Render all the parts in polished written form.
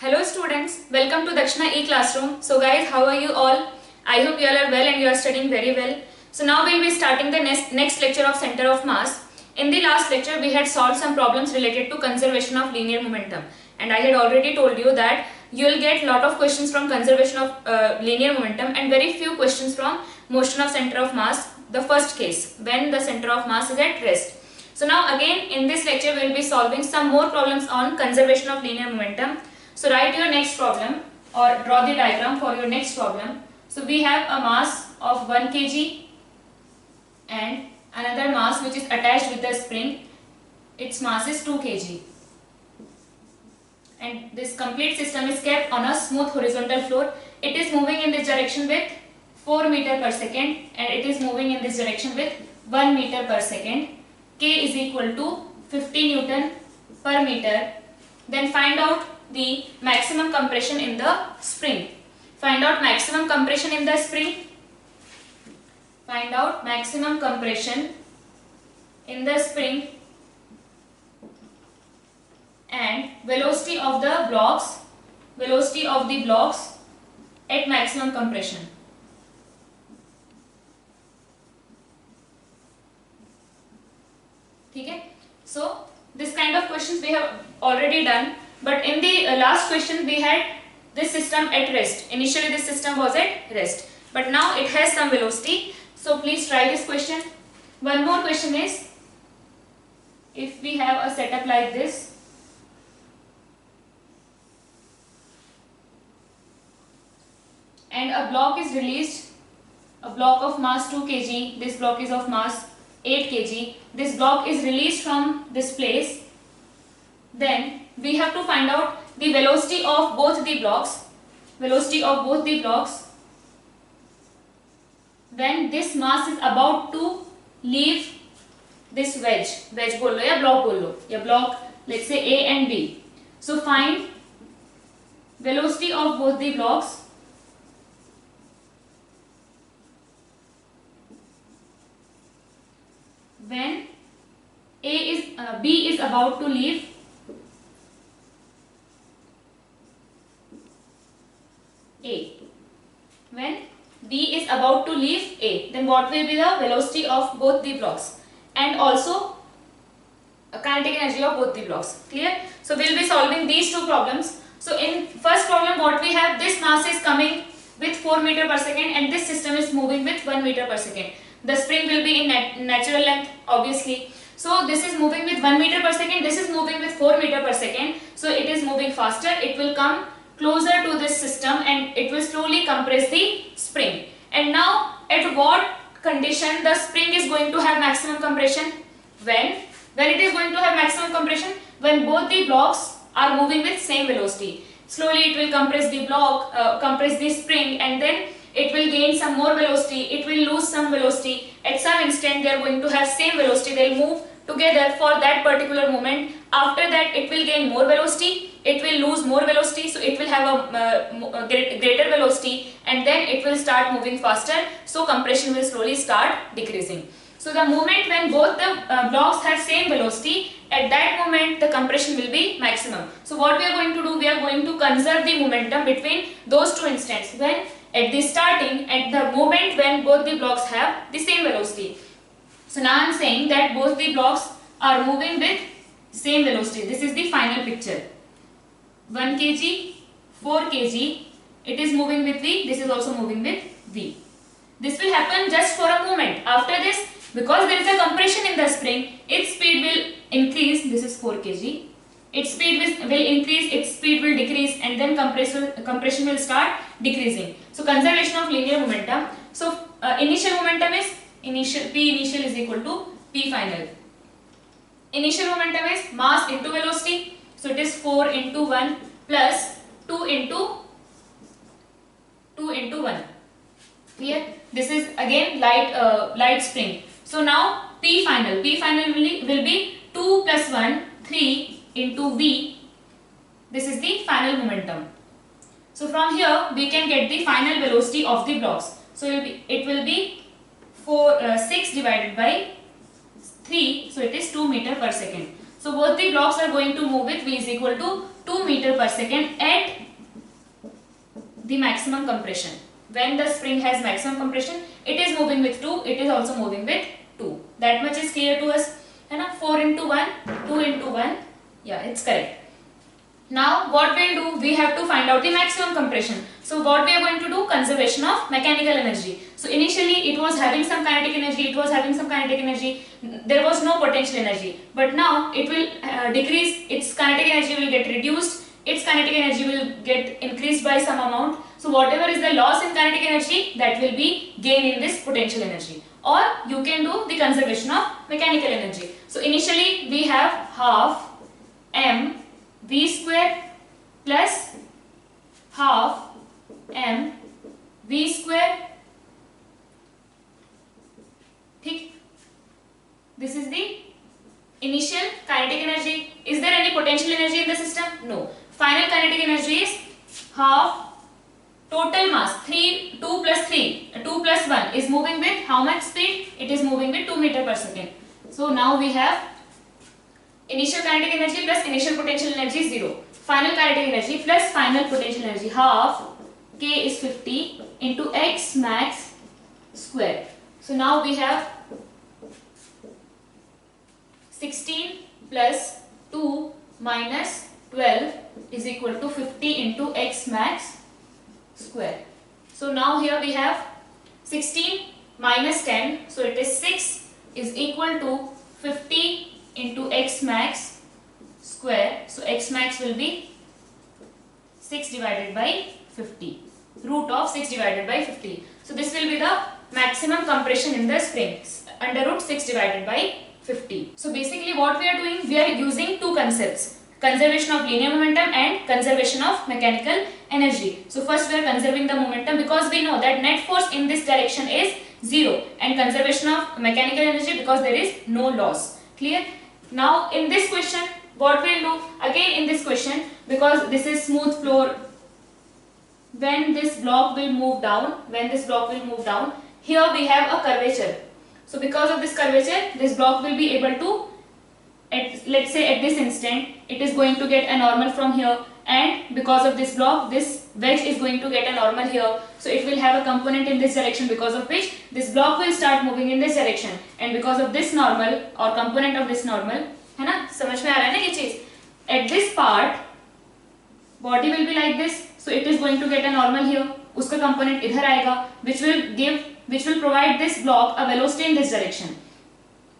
Hello students, welcome to Dakshina E-Classroom. So guys, how are you all? I hope you all are well and you are studying very well. So now we'll be starting the next lecture of center of mass. In the last lecture, we had solved some problems related to conservation of linear momentum. And I had already told you that you will get lot of questions from conservation of linear momentum and very few questions from motion of center of mass, the first case, when the center of mass is at rest. So now again in this lecture, we will be solving some more problems on conservation of linear momentum. So write your next problem or draw the diagram for your next problem. So we have a mass of 1 kg and another mass which is attached with the spring. Its mass is 2 kg. And this complete system is kept on a smooth horizontal floor. It is moving in this direction with 4 meter per second and it is moving in this direction with 1 meter per second. K is equal to 50 Newton per meter. Then find out the maximum compression in the spring. Find out maximum compression in the spring. Find out maximum compression in the spring and velocity of the blocks. Velocity of the blocks at maximum compression. Okay? So this kind of questions we have already done. But in the last question we had this system at rest. Initially this system was at rest. But now it has some velocity. So please try this question. One more question is, if we have a setup like this, and a block is released, a block of mass 2 kg, this block is of mass 8 kg, this block is released from this place, then we have to find out the velocity of both the blocks, when this mass is about to leave this wedge बोल लो या block बोल लो, या block let's say A and B. So find velocity of both the blocks when B is about to leave A. When B is about to leave A, then what will be the velocity of both the blocks and also kinetic energy of both the blocks. Clear? So we will be solving these two problems. So in first problem what we have, this mass is coming with 4 meter per second and this system is moving with 1 meter per second. The spring will be in natural length obviously. So this is moving with 1 meter per second, this is moving with 4 meter per second. So it is moving faster, it will come closer to this system and it will slowly compress the spring. And now at what condition the spring is going to have maximum compression? When it is going to have maximum compression? When both the blocks are moving with same velocity. Slowly it will compress the block, compress the spring, and then it will gain some more velocity, it will lose some velocity. At some instant they are going to have same velocity, they will move together for that particular moment. After that it will gain more velocity, it will lose more velocity, so it will have a greater velocity and then it will start moving faster, so compression will slowly start decreasing. So the moment when both the blocks have same velocity, at that moment the compression will be maximum. So what we are going to do, we are going to conserve the momentum between those two instants, when at the starting, at the moment when both the blocks have the same velocity. So now I am saying that both the blocks are moving with same velocity. This is the final picture. 1 kg, 4 kg, it is moving with V, this is also moving with V. This will happen just for a moment. After this, because there is a compression in the spring, its speed will increase, this is 4 kg, its speed will increase, its speed will decrease, and then compression will start decreasing. So conservation of linear momentum. So initial momentum is, P initial is equal to P final. Initial momentum is mass into velocity. So it is 4 into 1 plus 2 into 1. Clear? This is again light spring. So now P final will be 2 plus 1, 3 into V. This is the final momentum. So from here we can get the final velocity of the blocks. So it will be 6 divided by 3, so it is 2 meter per second. So both the blocks are going to move with V is equal to 2 meter per second at the maximum compression. When the spring has maximum compression, it is moving with 2, it is also moving with 2. That much is clear to us, है ना? 4 into 1, 2 into 1, yeah, it's correct. Now what we'll do, we have to find out the maximum compression. So what we are going to do, conservation of mechanical energy. So initially it was having some kinetic energy, there was no potential energy, but now it will decrease, its kinetic energy will get reduced, its kinetic energy will get increased by some amount. So whatever is the loss in kinetic energy, that will be gain in this potential energy. Or you can do the conservation of mechanical energy. So initially we have half m v square plus half m v square. ठीक, this is the initial kinetic energy. Is there any potential energy in the system? No. Final kinetic energy is half total mass 2 plus 1 is moving with how much speed? It is moving with 2 meter per second. So now we have initial kinetic energy plus initial potential energy 0. Final kinetic energy plus final potential energy, half k is 50 into x max square. So now we have 16 plus 2 minus 12 is equal to 50 into x max square. So now here we have 16 minus 10, so it is 6 is equal to 50 into x max square. So x max will be 6 divided by 50, root of 6 divided by 50. So this will be the maximum compression in the spring, under root 6 divided by 50. So basically what we are doing, we are using two concepts, conservation of linear momentum and conservation of mechanical energy. So first we are conserving the momentum because we know that net force in this direction is 0, and conservation of mechanical energy because there is no loss. Clear? Now in this question what we will do, again in this question, because this is smooth floor, when this block will move down, here we have a curvature. So because of this curvature, this block will be able to, let's say at this instant, it is going to get a normal from here, and because of this block, this wedge is going to get a normal here. So it will have a component in this direction, because of which this block will start moving in this direction, and because of this normal or component of this normal, है ना, समझ में आ रहा है ना ये चीज? At this part, body will be like this, so it is going to get a normal here. उसका component इधर आएगा, which will provide this block a velocity in this direction.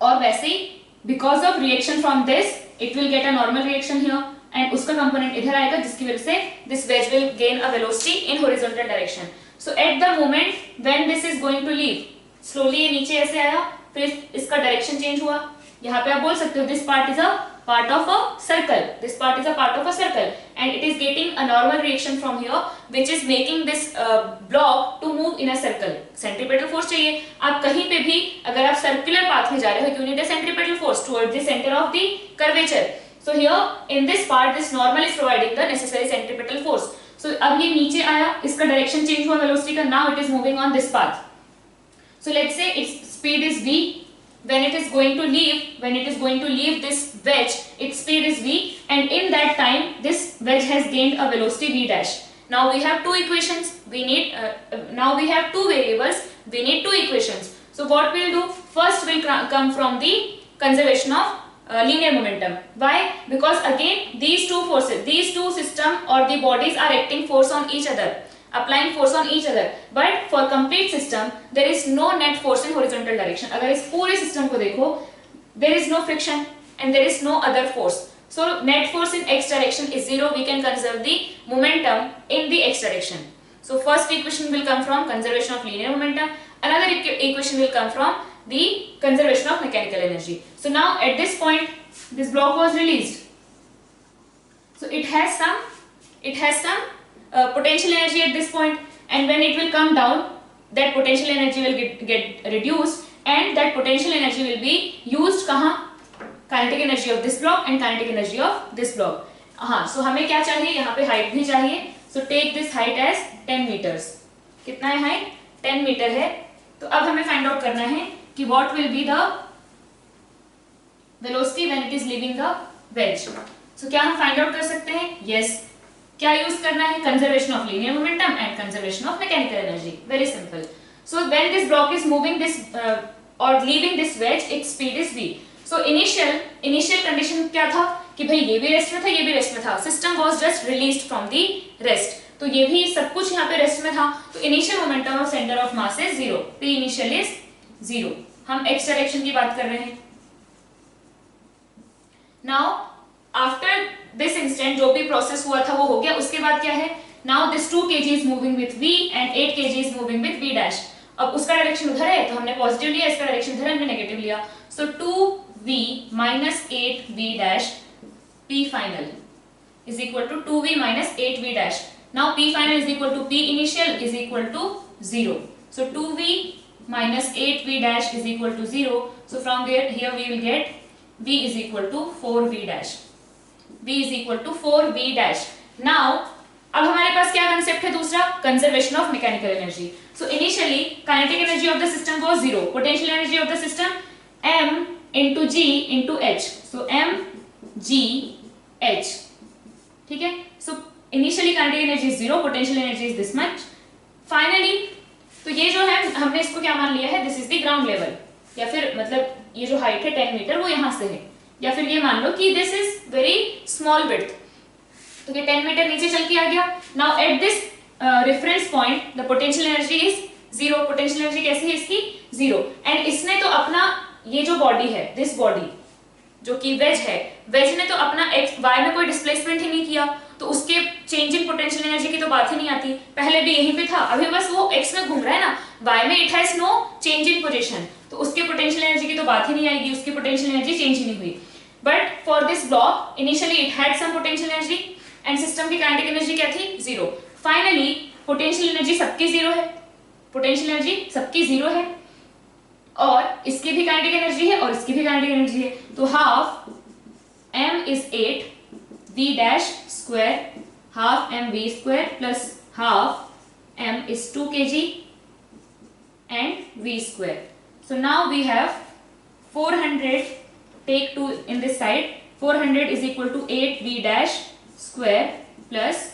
और वैसे ही, because of reaction from this, it will get a normal reaction here, and उसका component इधर आएगा, जिसकी वजह से this wedge will gain a velocity in horizontal direction. So at the moment when this is going to leave, slowly ये नीचे ऐसे आया, फिर इसका direction change हुआ. यहाँ पे आप बोल सकते हो this part is a part of a circle. This part is a part of a circle, and it is getting a normal reaction from here, which is making this block to move in a circle. Centripetal force चाहिए. आप कहीं पे भी अगर आप circular path में जा रहे हो, you need a centripetal force towards the center of the curvature. So here in this part, this normal is providing the necessary centripetal force. So अब ये नीचे आया, इसका direction change हुआ velocity का. Now it is moving on this path. So let's say its speed is v. When it is going to leave this wedge, its speed is v, and in that time this wedge has gained a velocity v dash. Now we have two equations. Now we have two variables. We need two equations. So what we'll do, first will come from the conservation of linear momentum. Why? Because again these two forces, these two system or the bodies are acting force on each other, applying force on each other, but for complete system there is no net force in horizontal direction. अगर इस पूरे system को देखो, there is no friction and there is no other force. So net force in x direction is 0. We can conserve the momentum in the x direction. So first equation will come from conservation of linear momentum. Another equation will come from the conservation of mechanical energy. So now at this point, this block was released. So it has some potential energy at this point, and when it will come down, that potential energy will get reduced, and that potential energy will be used कहाँ? Kinetic energy of this block and kinetic energy of this block. हाँ, so हमें क्या चाहिए? यहाँ पे height भी चाहिए. So take this height as 10 meters. कितना है height? 10 meter है. तो अब हमें find out करना है कि what will be the velocity when it is leaving the wedge. सो क्या हम फाइंड आउट कर सकते हैं? यस। क्या यूज करना है? Conservation of linear momentum and conservation of mechanical energy. Very simple. So when this block is moving this और leaving this wedge, its speed is v। So initial condition क्या था कि भाई ये भी रेस्ट में था, ये भी रेस्ट में था, system was just released from the rest, तो ये भी सब कुछ यहाँ पे रेस्ट में था, तो initial momentum of centre of mass is 0, p initial is 0। हम x डायरेक्शन की बात कर रहे हैं। नाउ आफ्टर दिस इंस्टेंट जो भी प्रोसेस हुआ था वो हो गया, उसके बाद क्या है? Now this 2 kg is moving with v and 8 kg is moving with v dash. अब उसका डायरेक्शन उधर है तो हमने पॉजिटिव लिया, इसका डायरेक्शन इधर हमने नेगेटिव लिया, सो 2v minus 8v dash p final is equal to 2v minus 8v dash. Now p final is equal to p initial is equal to 0. So 2v minus 8v dash is equal to 0. So from here we will get v is equal to 4v dash. v is equal to 4v dash. Now अब हमारे पास क्या concept है? दूसरा, conservation of mechanical energy. So initially kinetic energy of the system was 0, potential energy of the system m into g into h, so m g h, ठीक है। So initially kinetic energy is 0, potential energy is this much. Finally तो ये जो है हमने इसको क्या मान लिया है? This is the ground level, या फिर मतलब ये जो हाइट है 10 मीटर वो यहां से है, या फिर ये मान लो कि this is very small width, तो ये 10 मीटर नीचे चल के आ गया। Now at this reference point the potential energy is 0, potential energy कैसी है इसकी? 0। एंड इसने तो अपना ये जो बॉडी है, दिस बॉडी जो कि वेज है, वेज ने तो अपना एक्स वाई में कोई डिस्प्लेसमेंट ही नहीं किया, तो उसके चेंजिंग पोटेंशियल एनर्जी की तो बात ही नहीं आती। पहले भी यहीं पे था, अभी बस वो एक्स में घूम रहा है ना, वाई में it has no change in position, तो उसके पोटेंशियल एनर्जी की तो बात ही नहीं आएगी, उसकी पोटेंशियल एनर्जी चेंज ही नहीं हुई। But for this block initially it had some potential energy and system की काइनेटिक एनर्जी क्या थी? 0। फाइनली पोटेंशियल एनर्जी सबकी 0 है, पोटेंशियल एनर्जी सबकी 0 है, और इसकी भी काइनेटिक एनर्जी है और इसकी भी काइनेटिक एनर्जी है, तो half m is 8 v dash square, half m v square plus half m is 2 kg and v square. So now we have 400, take 2 in this side, 400 is equal to 8 v dash square plus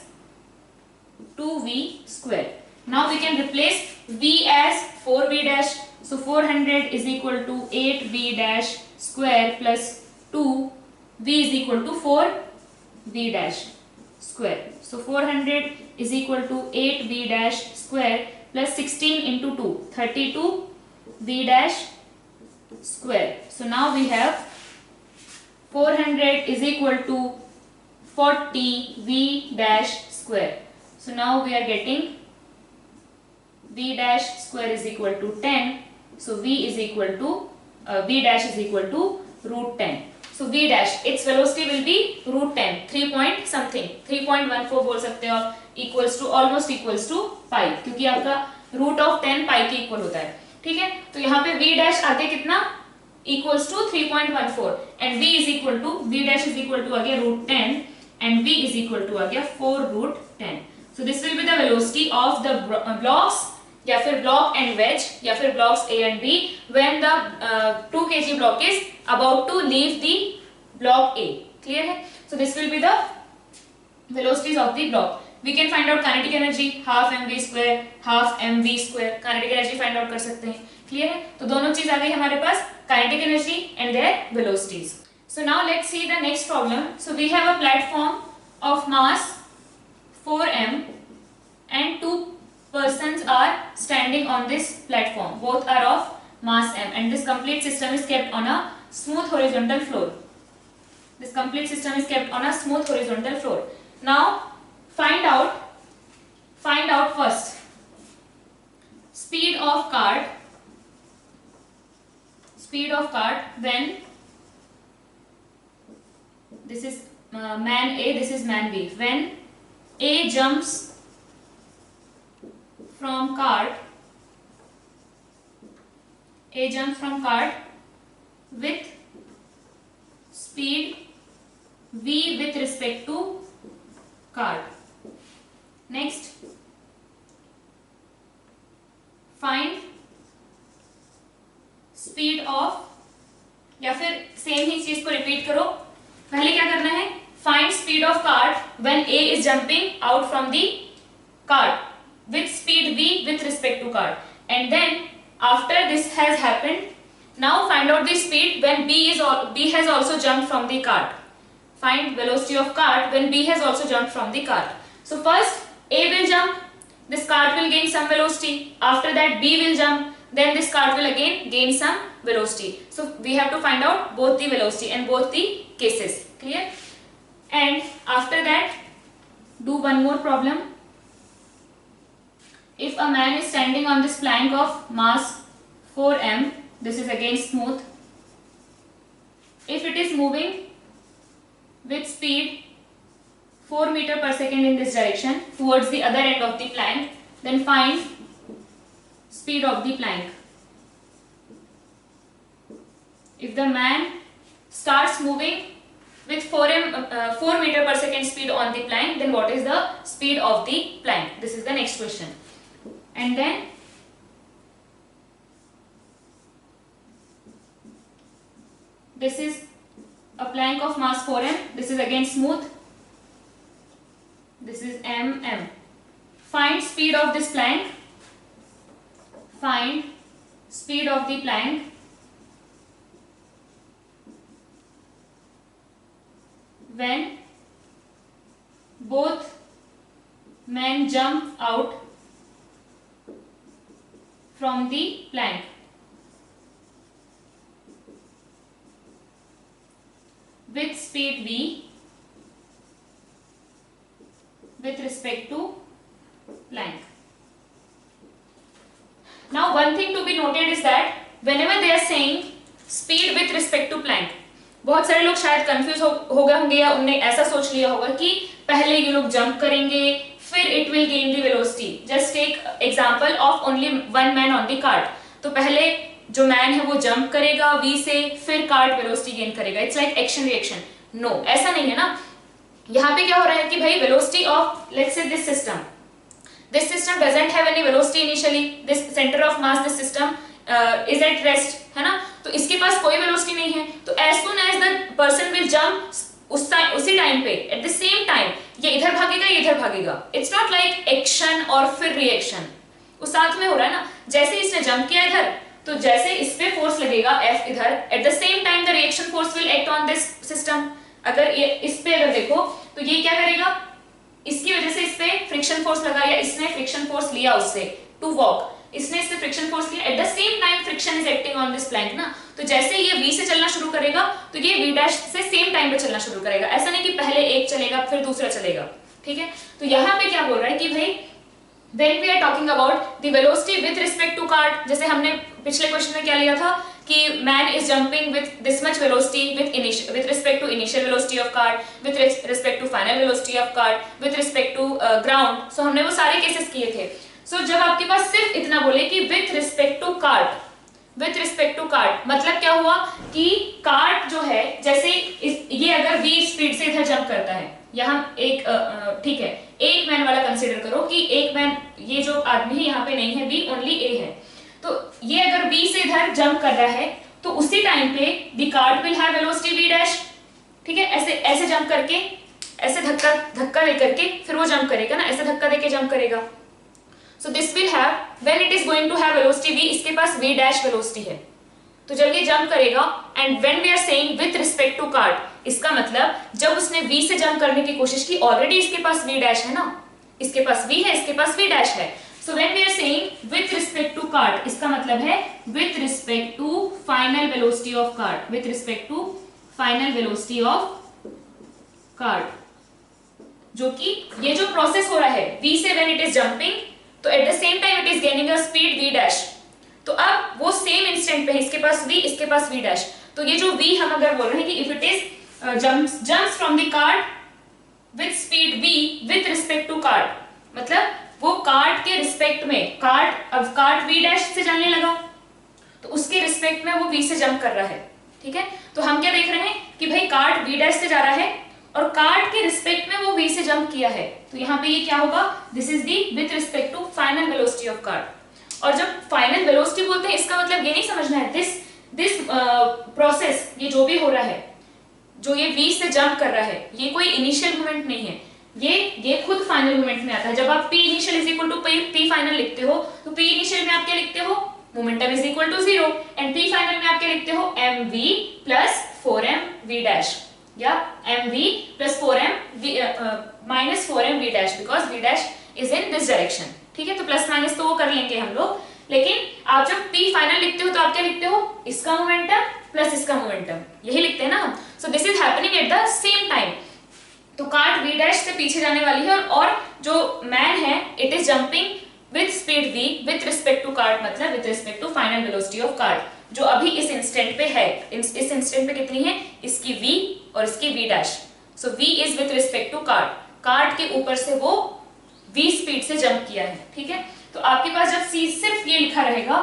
2v square. Now we can replace v as 4v dash, so 400 is equal to 8v dash square plus 2v is equal to 4v dash square. So 400 is equal to 8v dash square plus 16 into 2, 32v dash square. So now we have 400 is equal to 40v dash square. So now we are getting v dash square is equal to 10. So v is equal to v dash is equal to root 10. So v dash its velocity will be root 10, 3 point something, 3.14 बोल सकते हो आप, equals to almost equals to pi, क्योंकि आपका root of 10 pi के equal होता है, ठीक है। तो यहाँ पे v dash आगे कितना? Equals to 3.14 and v is equal to v dash is equal to आ गया root 10 and v is equal to आ गया 4 root 10. So this will be the velocity of the blocks, या फिर ब्लॉक एंड वेज, या फिर blocks A and B when the 2 kg block is about to leave the block A. Clear है? So this will be the velocities of the block. We can find out kinetic energy, half mv square, half mv square. Kinetic energy find out कर सकते हैं. Clear है? तो दोनों चीज आ गई हमारे पास, kinetic energy and their velocities. So now let's see the next problem. So we have a platform of mass 4m and 2 persons are standing on this platform, both are of mass m and this complete system is kept on a smooth horizontal floor. This complete system is kept on a smooth horizontal floor. Now find out first speed of cart when this is man A, this is man B. When A jumps from cart with speed v with respect to cart. Next, find speed of, या फिर same ही चीज को repeat करो। पहले क्या करना है? Find when A is jumping out from the cart with speed v with respect to cart, and then after this has happened, now find out the speed when B has also jumped from the cart. Find velocity of cart when B has also jumped from the cart. So first A will jump, this cart will gain some velocity. After that B will jump, then this cart will again gain some velocity. So we have to find out both the velocity and both the cases. Clear? And after that, do one more problem. If a man is standing on this plank of mass 4m, this is again smooth. If it is moving with speed 4 meter per second in this direction towards the other end of the plank, then find speed of the plank. If the man starts moving with 4 meter per second speed on the plank, then what is the speed of the plank? This is the next question. And then this is a plank of mass 4m, this is again smooth, this is mm. Find speed of this plank, find speed of the plank when both men jump out from the plank. With speed v with respect to plank. Now one thing to be noted is that whenever they are saying speed with respect to plank, बहुत सारे लोग शायद confuse हो गए होंगे या उन्होंने ऐसा सोच लिया होगा कि पहले ये लोग जंप करेंगे फिर it will gain the velocity. Just take example of only one man on the cart. तो पहले जो मैन है वो जंप करेगा v से, फिर कार्ट वेलोसिटी गेन करेगा. It's like action reaction. No, ऐसा नहीं है ना. यहाँ पे क्या हो रहा है कि भाई velocity of let's say this system doesn't have any velocity initially. This centre of mass, this system is at rest, है ना. तो इसके पास कोई वेलोसिटी नहीं है. तो as soon as the person will jump, उसी टाइम पे एट द सेम टाइम ये इधर भागेगा, ये इधर भागेगा. इट्स नॉट लाइक एक्शन और फिर रिएक्शन. वो साथ में हो रहा है ना. जैसे इसने जंप किया इधर, तो जैसे इस पे फोर्स लगेगा F इधर, eight the same time the reaction force will act on this system. अगर ये इस पे अगर देखो तो ये क्या करेगा, इसकी वजह से इस पे फ्रिक्शन फोर्स लगा या इसने फ्रिक्शन फोर्स लिया उससे टू वॉक, इसने इससे फ्रिक्शन फोर्स लिया. At the same time friction is acting on this plank ना. तो जैसे ये V से चलना शुरू करेगा तो ये V डैश से सेम टाइम पे चलना शुरू करेगा. ऐसा नहीं कि पहले एक चलेगा फिर दूसरा चलेगा. ठीक है. तो यहाँ पे क्या बोल रहा है कि भाई when we are talking about the velocity with respect to cart, जैसे हमने पिछले क्वेश्चन में क्या लिया था कि man is jumping with this much velocity with respect to initial velocity of cart, with respect to final velocity of cart, with respect to ground. So हमने वो सारे केसेस किए थे. So जब आपके पास सिर्फ इतना बोले कि with respect to cart, with respect to cart मतलब क्या हुआ कि cart जो है, जैसे ये अगर v स्पीड से इधर जंप करता है, यहाँ एक ठीक है, एक मैन वाला कंसीडर करो कि एक मैन, ये जो आदमी है यहाँ पे नहीं है, B ओनली A है. तो ये अगर B से इधर जंप कर रहा है तो उसी टाइम पे the cart will have velocity V dash. ठीक है. ऐसे ऐसे जंप करके, ऐसे धक्का लेकर के फिर वो जंप करेगा ना, ऐसे धक्का देके जंप करेगा. So this will have, when it is going to have velocity V, इसके पास V डैश वेलोसिटी है. तो जब ये जंप करेगा, and when we are saying with respect to cart, इसका मतलब जब उसने V से जंप करने की कोशिश की, ऑलरेडी इसके पास V डैश है ना, इसके पास V है, इसके पास V डैश है. So when we are saying with respect to cart, इसका मतलब है with respect to final velocity of cart, with respect to final velocity of cart, जो कि ये जो प्रोसेस हो रहा है V से व्हेन इट इज जंपिंग, तो eight the same time it is gaining a speed V dash. तो अब वो सेम इंस्टेंट पे है, इसके पास V, इसके पास V डैश. तो ये जो V हम अगर बोल रहे हैं कि if it is jumps from the cart with speed V with respect to cart, मतलब वो कार्ट के रिस्पेक्ट में, अब कार्ट V डैश से चलने लगा तो उसके रिस्पेक्ट में वो V से जंप कर रहा है. ठीक है. तो हम क्या देख रहे हैं कि भाई कार्ट V डैश से जा रहा है और कार्ट के रिस्पेक्ट में वो V से जंप किया है. तो यहाँ पे ये क्या होगा, this is the with respect to final velocity of cart. और जब फाइनल वेलोसिटी बोलते हैं, इसका मतलब ये नहीं समझना है दिस प्रोसेस, ये जो भी हो रहा है, जो ये V से जंप कर रहा है, ये कोई इनिशियल मोमेंट नहीं है. ये खुद फाइनल मोमेंट में आता है। जब आप p initial is equal to p final लिखते हो तो p इनिशियल में आप क्या लिखते हो, momentum is equal to 0, and p final में आप क्या लिखते हो, mv प्लस 4mv डैश, या mv plus 4m minus 4mv dash, because v dash is in this direction. ठीक है, तो प्लस माइनस तो वो कर लेंगे हम लोग, लेकिन आप जब p फाइनल लिखते हो तो आप क्या लिखते हो, इसका मोमेंटम प्लस इसका मोमेंटम, यही लिखते हैं ना हम। So this is happening at the same time. तो कार्ट v डैश से पीछे जाने वाली है, और जो मैन है it is jumping with speed v with respect to cart, मतलब with respect to final velocity of cart, जो अभी इस इंस्टेंट पे है। इस इंस्टेंट पे कितनी है, इसकी v और इसकी v dash. So v is with respect to cart, cart के ऊपर से वो v स्पीड से जंप किया है। ठीक है, तो आपके पास जब c सिर्फ ये लिखा रहेगा,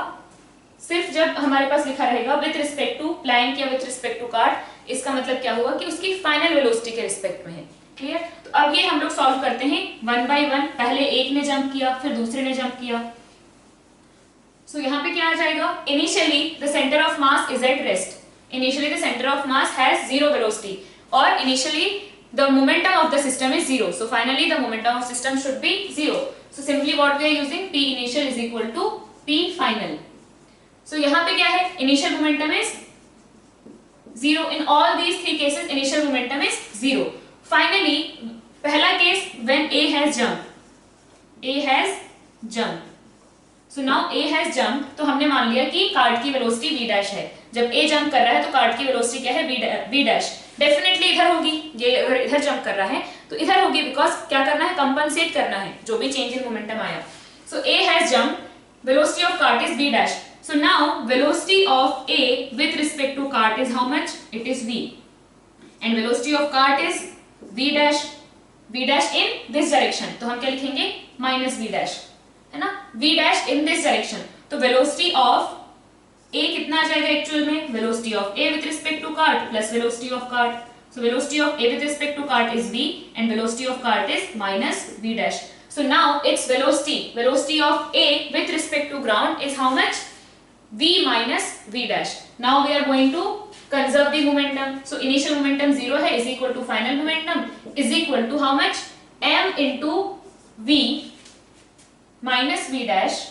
सिर्फ जब हमारे पास लिखा रहेगा विद रिस्पेक्ट टू प्लैंक या विद रिस्पेक्ट टू कार्ट, इसका मतलब क्या हुआ कि उसकी फाइनल वेलोसिटी के रिस्पेक्ट में है। क्लियर, तो अब ये हम लोग सॉल्व करते हैं वन बाय वन। पहले एक ने जंप किया, फिर दूसरे ने जंप किया। सो यहाँ पे क्या आ जाएगा, initially the centre of mass is at rest, initially the centre of mass has zero velocity, और initially the momentum of the system is 0, so finally the momentum of system should be 0. So simply what we are using, p initial is equal to p final. So यहाँ पे क्या है, initial momentum is 0, in all these three cases initial momentum is 0. Finally पहला case when a has jumped, so now a has jumped, तो हमने मान लिया कि कार्ट की वेलोसिटी v डैश है। जब a जंप कर रहा है तो कार्ट की वेलोसिटी क्या है, v डैश। डेफिनेटली इधर होगी, ये अगर इधर जंप कर रहा है तो इधर होगी, बिकॉज क्या करना है, कंपनसेट करना है जो भी चेंज इन मोमेंटम आया। सो a has jumped, velocity of cart is v dash. So now velocity of a with respect to cart is how much, it is v, and velocity of cart is v dash in this direction, तो हम क्या लिखेंगे, minus v dash, है ना, v dash in this direction। तो velocity of a कितना आ जाएगा actual में, velocity of a with respect to cart plus velocity of cart, so velocity of a with respect to cart is v and velocity of cart is minus v dash. So now its velocity of a with respect to ground is how much, v minus v dash. Now we are going to conserve the momentum, so initial momentum 0 है, is equal to final momentum is equal to how much, m into v minus v dash.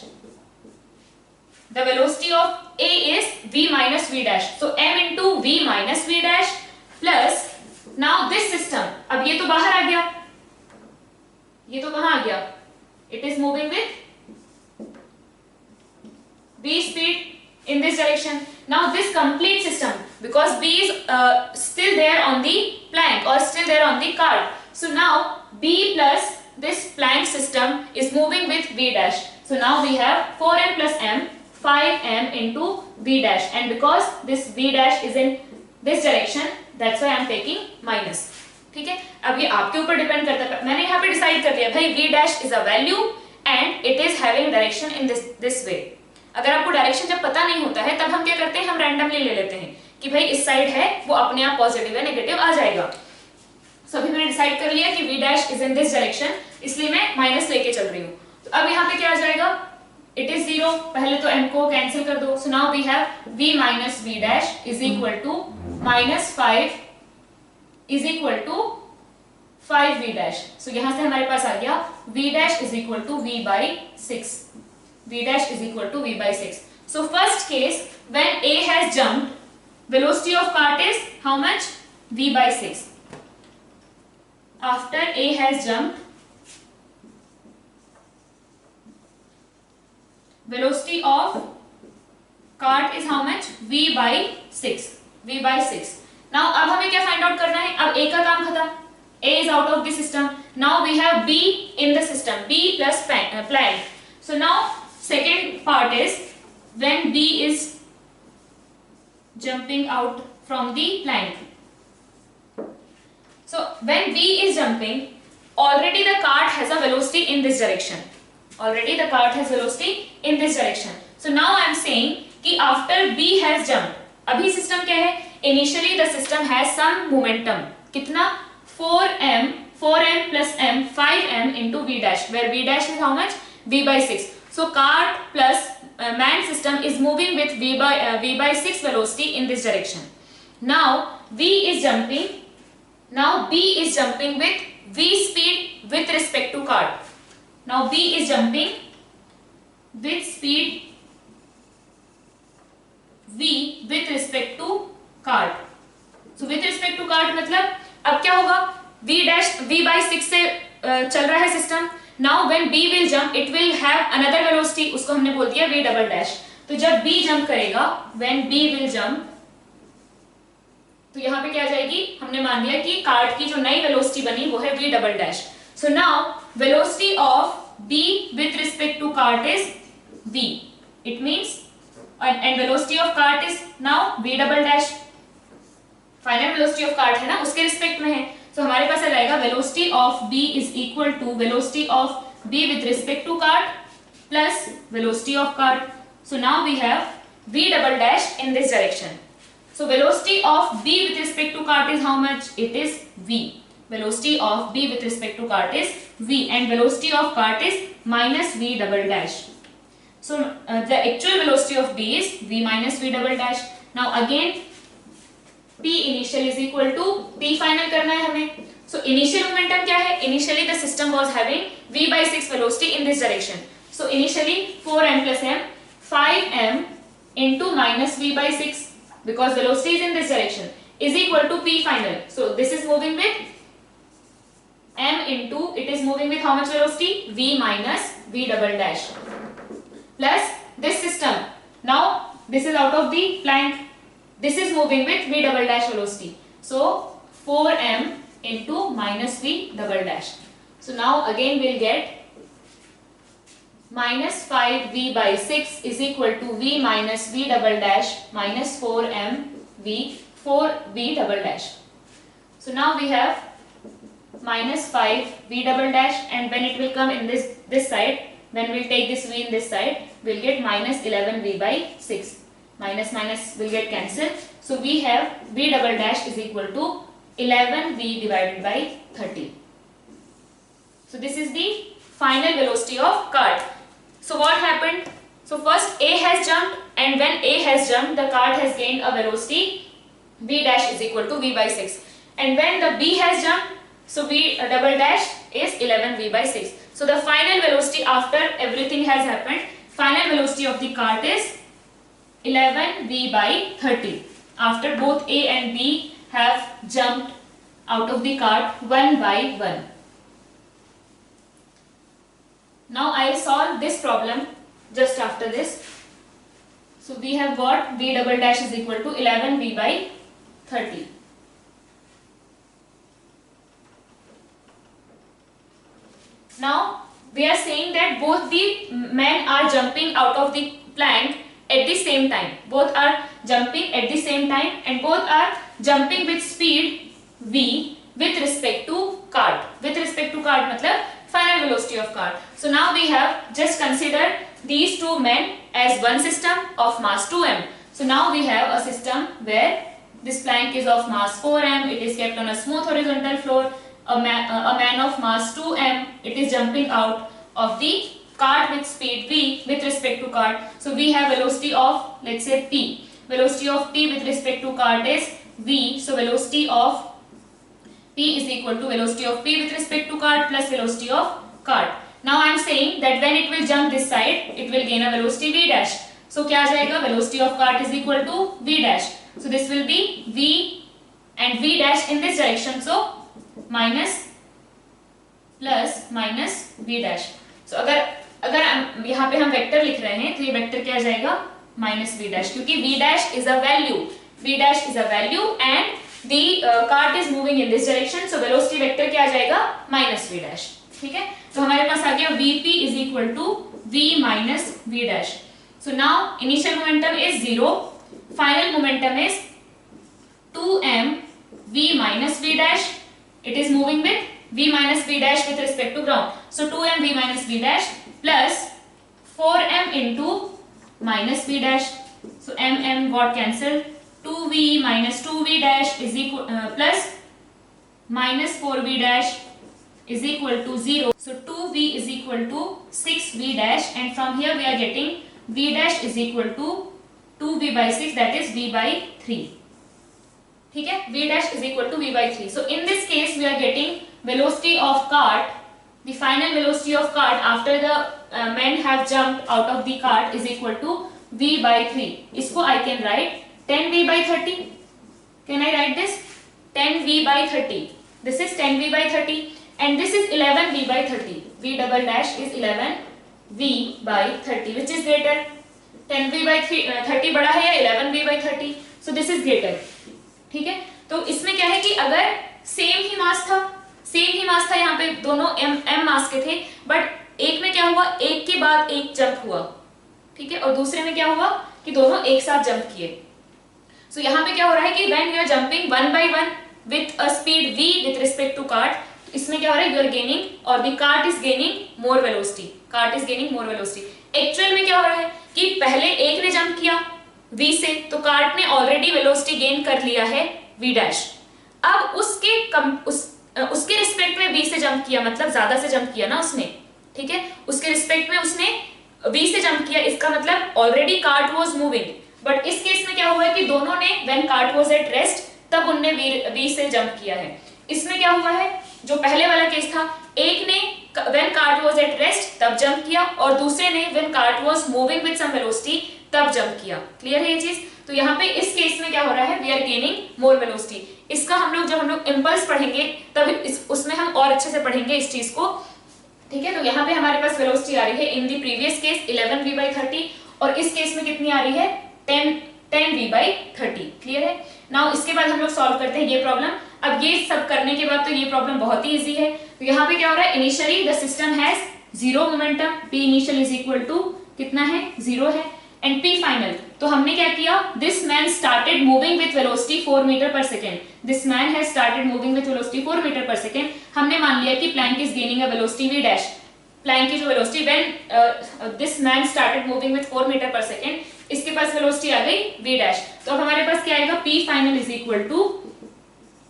The velocity of a is v minus v dash, so m into v minus v dash plus now this system, अब ये तो बाहर आ गया, ये तो कहाँ आ गया, it is moving with v speed in this direction. Now this complete system, because b is still there on the plank or still there on the cart, so now b plus this plank system is moving with v dash. So now we have 4m plus m, 5m into v dash, and because this v dash is in this direction, that's why I am taking minus. ठीक है, अब ये आपके ऊपर depend करता है, मैंने यहाँ पे डिसाइड कर लिया भाई v dash is a value and it is having direction in this way. अगर आपको डायरेक्शन जब पता नहीं होता है तब हम क्या करते हैं, हम रैंडमली ले लेते हैं कि भाई इस साइड है वो अपने आप पॉजिटिव है नेगेटिव आ जाएगा। सो अभी मैंने डिसाइड कर लिया कि v dash is in this direction, इसलिए मैं माइनस लेके चल रही हूँ। तो अब यहाँ पे क्या आ जाएगा, it is 0, पहले तो m को कैंसिल कर दो, so now we have v minus v dash is equal to minus 5 is equal to 5v dash. so यहाँ से हमारे पास आ गया v dash is equal to v by 6, v dash is equal to v by 6. So first case when a has jumped, velocity of cart is how much, v by 6. After a has jumped, velocity of cart is how much, v by 6, v by 6. Now अब हमें क्या find out करना है, अब a का काम खत्म, a is out of the system, now we have b in the system, b plus plank. So now second part is when b is jumping out from the plank. So when b is jumping, already the cart has a velocity in this direction, already the cart has velocity in this direction. So now I am saying कि after b has jumped, अभी system क्या है, initially the system has some momentum, कितना, 4m plus m, 5m into v dash, where v dash is how much, v by 6. So cart plus man system is moving with v by 6 velocity in this direction. Now v is jumping, now b is jumping with v speed with respect to cart. Now b is jumping with speed v with respect to cart. So with respect to cart मतलब अब क्या होगा, v/6 से चल रहा है system. Now when b will jump it will have another velocity, उसको हमने बोल दिया v'. तो जब b जंप करेगा, व्हेन b विल जंप, तो यहाँ पे क्या आ जाएगी, हमने मान लिया कि कार्ट की जो नई वेलोसिटी बनी वो है v'. So now velocity of b with respect to cart is v. It means and velocity of cart is now v'. Final velocity of cart है ना, उसके रिस्पेक्ट में है. तो हमारे पास आ जाएगा velocity of b is equal to velocity of b with respect to cart plus velocity of cart. So now we have v' in this direction. So velocity of b with respect to cart is how much? It is v. Velocity of b with respect to cart is v and velocity of cart is minus v'. So the actual velocity of b is v minus v'. Now again p initial is equal to p final करना है हमें. So initial momentum क्या है? Initially the system was having v/6 velocity in this direction. So initially 4m plus m 5m into minus v/6 because velocity is in this direction is equal to p final. So this is moving with m into, it is moving with how much velocity? v minus v'. Plus this system. Now this is out of the plank. This is moving with v'' velocity. So 4m into minus v'. So now again we'll get minus 5v/6 is equal to v minus v' minus 4m v 4v'. So now we have minus 5v', and when it will come in this side, when we'll take this v in this side, we'll get minus 11v/6. Minus minus will get cancelled. So we have v' is equal to 11v divided by 30. So this is the final velocity of cart. So what happened? So first a has jumped, and when a has jumped, the cart has gained a velocity v' is equal to v/6. And when the b has jumped, so v' is 11v/6. So the final velocity after everything has happened, final velocity of the cart is 11v/30 after both a and b have jumped out of the cart one by one. Now I will solve this problem just after this. So we have got v' is equal to 11v/30. Now we are saying that both the men are jumping out of the plank at the same time. Both are jumping at the same time and both are jumping with speed v with respect to cart. With respect to cart मतलब final velocity of cart. So now we have just considered these two men as one system of mass 2m. So now we have a system where this plank is of mass 4m. It is kept on a smooth horizontal floor. A man of mass 2m. It is jumping out of the cart with speed v with respect to cart. So we have velocity of, let's say, p. Velocity of p with respect to cart is v. So velocity of p is equal to velocity of p with respect to cart plus velocity of cart. Now I am saying that when it will jump this side, it will gain a velocity v'. So क्या आ जाएगा? Velocity of cart is equal to v'. So this will be v and v' in this direction. So minus plus minus v'. So अगर यहाँ पे हम vector लिख रहे हैं तो ये वेक्टर क्या आ जाएगा? माइनस v', क्योंकि v' is a value. v' is a value and the cart is moving in this direction. So velocity vector क्या आ जाएगा? Minus v'. ठीक है, तो हमारे पास आ गया vp is equal to v minus v'. So now initial momentum is 0. Final momentum is 2m v minus v'. It is moving with v minus v' with respect to ground. So 2m v minus v' plus 4m into minus v'. So m got cancelled. 2v minus 2v' is equal plus minus 4v' is equal to 0. So 2v is equal to 6v' and from here we are getting v' is equal to 2v/6, that is v/3. ठीक है, v' is equal to v/3. So in this case we are getting velocity of cart, the final velocity of cart after the men have jumped out of the cart is equal to v by 3. इसको I can write 10v by 30. Can I write this? 10v by 30. This is 10v by 30 and this is 11v by 30. v double dash is 11v by 30 which is greater. 10v by 30 बड़ा है या 11v by 30? So this is greater. ठीक है, तो इसमें क्या है कि अगर सेम ही मास था यहाँ पे दोनों m मास के थे, बट एक में क्या हुआ, एक के बाद एक जंप हुआ, ठीक है, और दूसरे में क्या हुआ कि दोनों एक साथ जंप किए. सो यहाँ पे क्या हो रहा है कि when you are jumping one by one with a speed v with respect to cart, इसमें क्या हो रहा है, यू आर गेनिंग और the cart is gaining more velocity. Actual में क्या हो रहा है कि पहले एक ने जंप किया v से, तो कार्ट ने ऑलरेडी वेलोसिटी गेन कर लिया है v डैश. अब उसके रिस्पेक्ट में v से जंप किया, मतलब ज्यादा से जंप किया ना उसने, ठीक है, उसके रिस्पेक्ट में उसने v से जंप किया, इसका मतलब already cart was moving. But इस केस में क्या हुआ है कि दोनों ने when cart was at rest तब उनने v से जंप किया है. इसमें क्या हुआ है, जो पहले वाला केस था, एक ने when cart was at rest तब जंप किया और दूसरे ने when cart was moving with some velocity तब जंप किया. क्लियर है ये चीज? तो यहाँ पे इस केस में क्या हो रहा है, we are gaining more velocity. इसका जब हम लोग इंपल्स पढ़ेंगे तब उसमें हम और अच्छे से पढ़ेंगे इस चीज को, ठीक है. तो यहाँ पे हमारे पास वेलोसिटी आ रही है in the previous case 11v by 30 और इस केस में कितनी आ रही है, 10v by 30. क्लियर है? नाउ इसके बाद हम लोग सॉल्व करते हैं ये प्रॉब्लम. अब ये सब करने के बाद तो ये प्रॉब्लम बहुत ही इजी है. तो यहाँ पे क्या हो रहा है, initially the system has zero momentum, p initial is equal to कितना है, 0 है, एंड p फाइनल. तो हमने क्या किया, this man started moving with velocity 4 metre per second. This man has started moving with velocity 4 metre per second. हमने मान लिया कि plank is gaining a velocity v dash. Plank की जो velocity when this man started moving with 4 metre per second, इसके पास velocity आ गई v dash. तो अब हमारे पास क्या आएगा, p final is equal to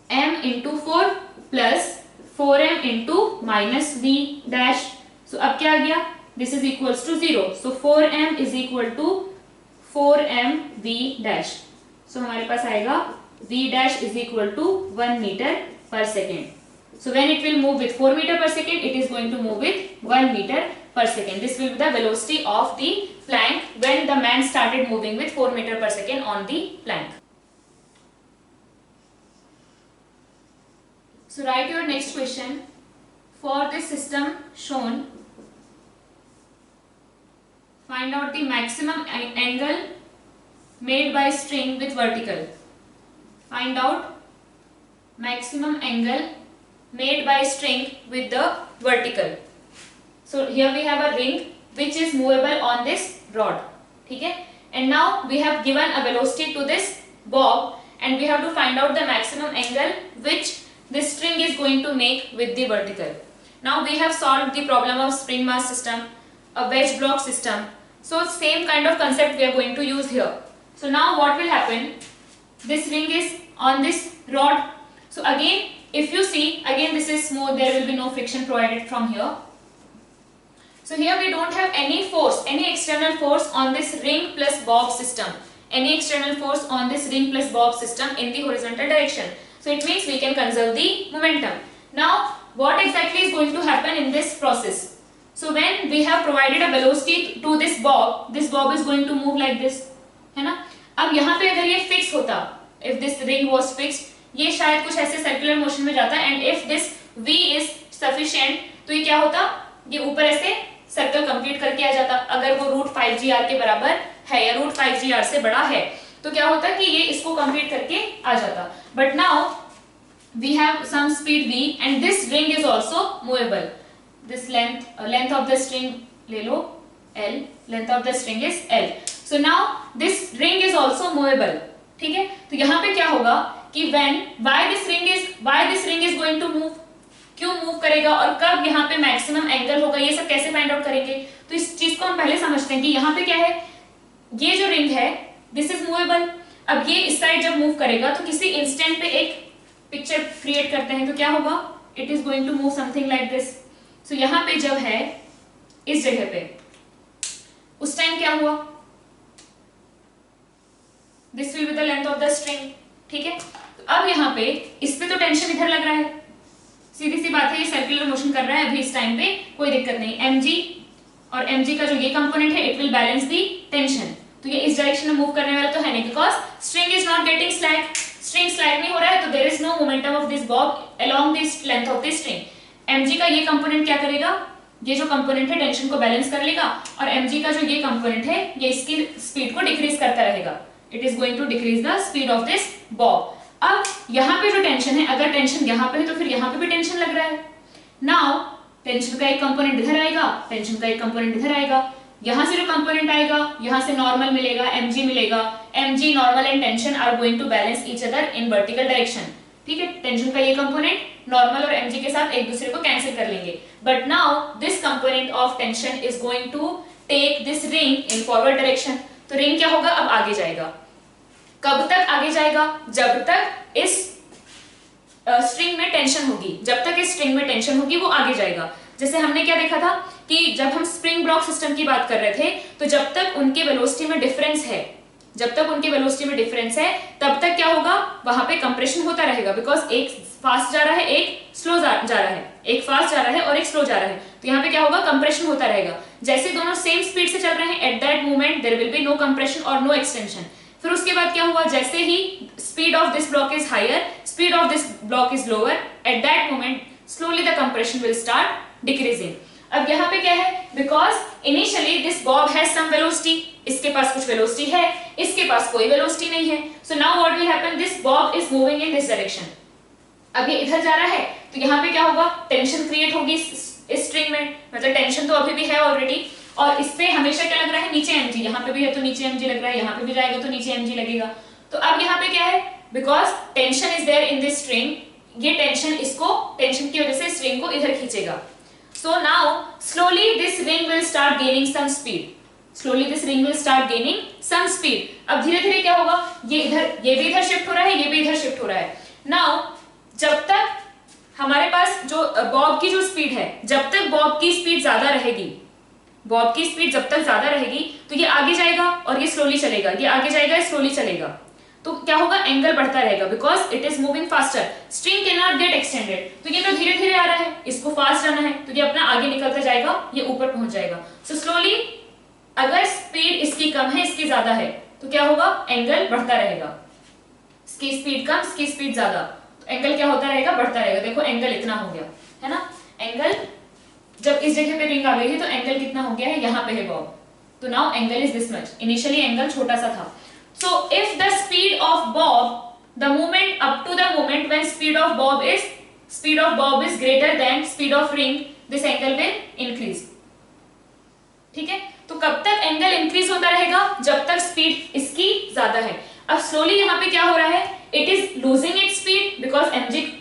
m into 4 plus 4m into minus v dash. So अब क्या आ गया, this is equals to 0. So 4m is equal to 4m v dash. So हमारे पास आएगा v dash is equal to 1 metre per second. So when it will move with 4 meter per second, it is going to move with 1 meter per second. This will be the velocity of the plank when the man started moving with 4 meter per second on the plank. So write your next question. For this system shown, find out the maximum angle made by string with vertical. Find out maximum angle made by string with the vertical. So here we have a ring which is movable on this rod, ठीक है, and now we have given a velocity to this bob and we have to find out the maximum angle which this string is going to make with the vertical. Now we have solved the problem of spring mass system, a wedge block system. So same kind of concept we are going to use here. So now what will happen, this ring is on this rod. So again, if you see, again this is smooth, there will be no friction provided from here. So here we don't have any force, any external force on this ring plus bob system. Any external force on this ring plus bob system in the horizontal direction. So it means we can conserve the momentum. Now what exactly is going to happen in this process? So when we have provided a velocity to this bob is going to move like this, है ना. अब यहाँ पे अगर ये fix होता, if this ring was fixed, ये शायद कुछ ऐसे सर्कुलर मोशन में जाता and if this v is sufficient, तो ये क्या होता, ये ऊपर ऐसे सर्कल कंप्लीट करके आ जाता. अगर वो रूट 5gr के बराबर है या रूट 5gr से बड़ा है तो क्या होता कि ये इसको कंप्लीट करके आ जाता. But now we have some speed v and this ring is also movable. This length of the string ले लो l, length of the string is l. So now this ring is also movable, ठीक है. तो यहाँ पे क्या होगा कि why this ring is going to move, क्यों मूव करेगा और कब यहाँ पे मैक्सिमम एंगल होगा, ये सब कैसे फाइंड आउट करेंगे. तो इस चीज को हम पहले समझते हैं कि यहाँ पे क्या है, ये जो रिंग है दिस इज मूवेबल. अब ये इस साइड जब मूव करेगा तो किसी इंस्टेंट पे एक पिक्चर क्रिएट करते हैं, तो क्या होगा, it is going to move something like this. So यहाँ पे जब है इस जगह पे, उस टाइम क्या हुआ, this will be the length of the string, ठीक है. अब यहाँ पे इस पे तो टेंशन इधर लग रहा है, सीधी सी बात है, ये सर्कुलर मोशन कर रहा है अभी इस टाइम पे, कोई दिक्कत नहीं। mg और mg का जो ये कंपोनेंट है, it will balance the tension. तो ये इस डायरेक्शन में मूव करने वाला तो है नहीं, because string is not getting slack, string slack नहीं हो रहा है, तो there is no momentum of this bob along this length of this string. mg का ये कंपोनेंट क्या करेगा, ये जो कंपोनेंट है टेंशन को बैलेंस कर लेगा, और mg का जो ये कंपोनेंट है ये इसकी स्पीड को डिक्रीज करता रहेगा। It is going to decrease the speed of this bob. अब यहाँ पे जो टेंशन है, अगर टेंशन यहाँ पे है तो फिर यहाँ पे भी टेंशन लग रहा है। नाउ टेंशन का एक कंपोनेंट इधर आएगा, टेंशन का एक कंपोनेंट इधर आएगा, यहाँ से जो कंपोनेंट आएगा यहाँ से नॉर्मल मिलेगा, mg मिलेगा। mg normal and tension are going to balance each other in vertical direction. ठीक है, टेंशन का ये कंपोनेंट नॉर्मल और mg के साथ एक दूसरे को कैंसिल कर लेंगे। But now this component of tension is going to take this ring in forward direction. तो रिंग क्या होगा, अब आगे जाएगा। कब तक आगे जाएगा, जब तक इस स्ट्रिंग में टेंशन होगी, जब तक इस स्ट्रिंग में टेंशन होगी वो आगे जाएगा। जैसे हमने क्या देखा था कि जब हम स्प्रिंग ब्लॉक सिस्टम की बात कर रहे थे, तो जब तक उनके वेलोसिटी में डिफरेंस है, जब तक उनके वेलोसिटी में डिफरेंस है तब तक क्या होगा, वहां पे कंप्रेशन होता रहेगा, बिकॉज एक फास्ट जा रहा है एक स्लो जा रहा है, एक फास्ट जा रहा है और एक स्लो जा रहा है, तो यहाँ पे क्या होगा, कंप्रेशन होता रहेगा। जैसे दोनों सेम स्पीड से चल रहे हैं, at that moment there will be no compression और नो एक्सटेंशन। फिर उसके बाद क्या हुआ, जैसे ही speed of this block is higher, speed of this block is lower, at that moment slowly the compression will start decreasing. अब यहाँ पे क्या है, because initially this bob has some velocity, इसके पास कुछ वेलोसिटी है, इसके पास कोई वेलोसिटी नहीं है। So now what will happen, this Bob is moving in this direction. अब ये इधर जा रहा है तो यहाँ पे क्या होगा, टेंशन क्रिएट होगी इस स्ट्रिंग में, मतलब टेंशन तो अभी भी है ऑलरेडी, और इस पे हमेशा क्या लग रहा है, नीचे mg, यहाँ पे भी है तो नीचे mg लग रहा है, यहाँ पे भी जाएगा तो नीचे mg लगेगा। तो अब यहाँ पे क्या है, because tension is there in this string, ये टेंशन इसको, टेंशन की वजह से स्ट्रिंग को इधर खींचेगा। So now slowly this ring will start gaining some speed, slowly this ring will start gaining some speed. अब धीरे धीरे क्या होगा, ये इधर, ये भी इधर शिफ्ट हो रहा है, ये भी इधर शिफ्ट हो रहा है। नाउ जब तक हमारे पास जो बॉब की जो स्पीड है, जब तक बॉब की स्पीड ज्यादा रहेगी, बॉब की स्पीड जब तक ज्यादा रहेगी तो ये आगे जाएगा और ये स्लोली चलेगा, ये आगे जाएगा स्लोली चलेगा, तो क्या होगा, एंगल बढ़ता रहेगा, because it is moving faster. String can not get extended, तो ये तो धीरे धीरे आ रहा है, इसको फास्ट जाना है तो ये अपना आगे निकलता जाएगा, ये ऊपर पहुंच जाएगा। सो स्लोली अगर स्पीड इसकी कम है इसकी ज्यादा है तो क्या होगा, एंगल बढ़ता रहेगा, इसकी स्पीड कम इसकी स्पीड ज्यादा, तो एंगल क्या होता रहेगा, बढ़ता रहेगा। देखो एंगल इतना हो गया है ना, एंगल जब इस जगह पे रिंग आ गई है तो एंगल कितना हो गया है, यहाँ पे है बॉब, तो now angle is this much, initially angle छोटा सा था। So if the speed of bob, the moment up to the moment when speed of bob is greater than speed of ring, this angle will increase. ठीक है, तो कब तक angle increase होता रहेगा, जब तक स्पीड इसकी ज्यादा है। अब स्लोली यहाँ पे क्या हो रहा है, it is losing its speed, because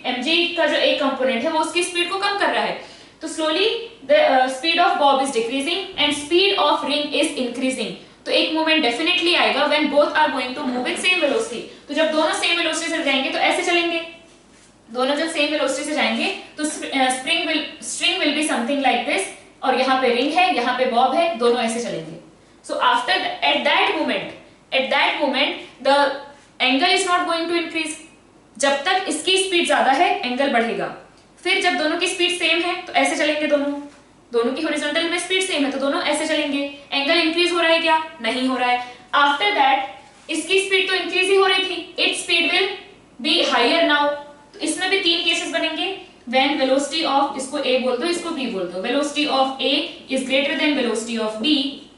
mg का जो एक कंपोनेंट है वो उसकी स्पीड को कम कर रहा है, तो slowly the speed of bob is decreasing and speed of ring is increasing. तो एक मोमेंट डेफिनेटली आएगा when both are going to move with same velocity. तो जब दोनों सेम वेलोसिटी से जाएंगे तो ऐसे चलेंगे, दोनों जब सेम वेलोसिटी से जाएंगे तो string will be something like this, और यहाँ पे रिंग है, यहाँ पे बॉब है, दोनों ऐसे चलेंगे। So after at that moment the angle is not going to increase, जब तक इसकी स्पीड ज्यादा है एंगल बढ़ेगा। फिर जब दोनों की स्पीड सेम है तो ऐसे चलेंगे, दोनों की हॉरिजॉन्टल में स्पीड सेम है तो दोनों ऐसे चलेंगे, एंगल इंक्रीज हो रहा है क्या, नहीं हो रहा है। आफ्टर दैट इसकी स्पीड तो इंक्रीज ही हो रही थी, it's speed will be higher now. तो इसमें भी तीन केसेस बनेंगे, when velocity of, इसको A बोल दो इसको B बोल दो, velocity of A is greater than velocity of B,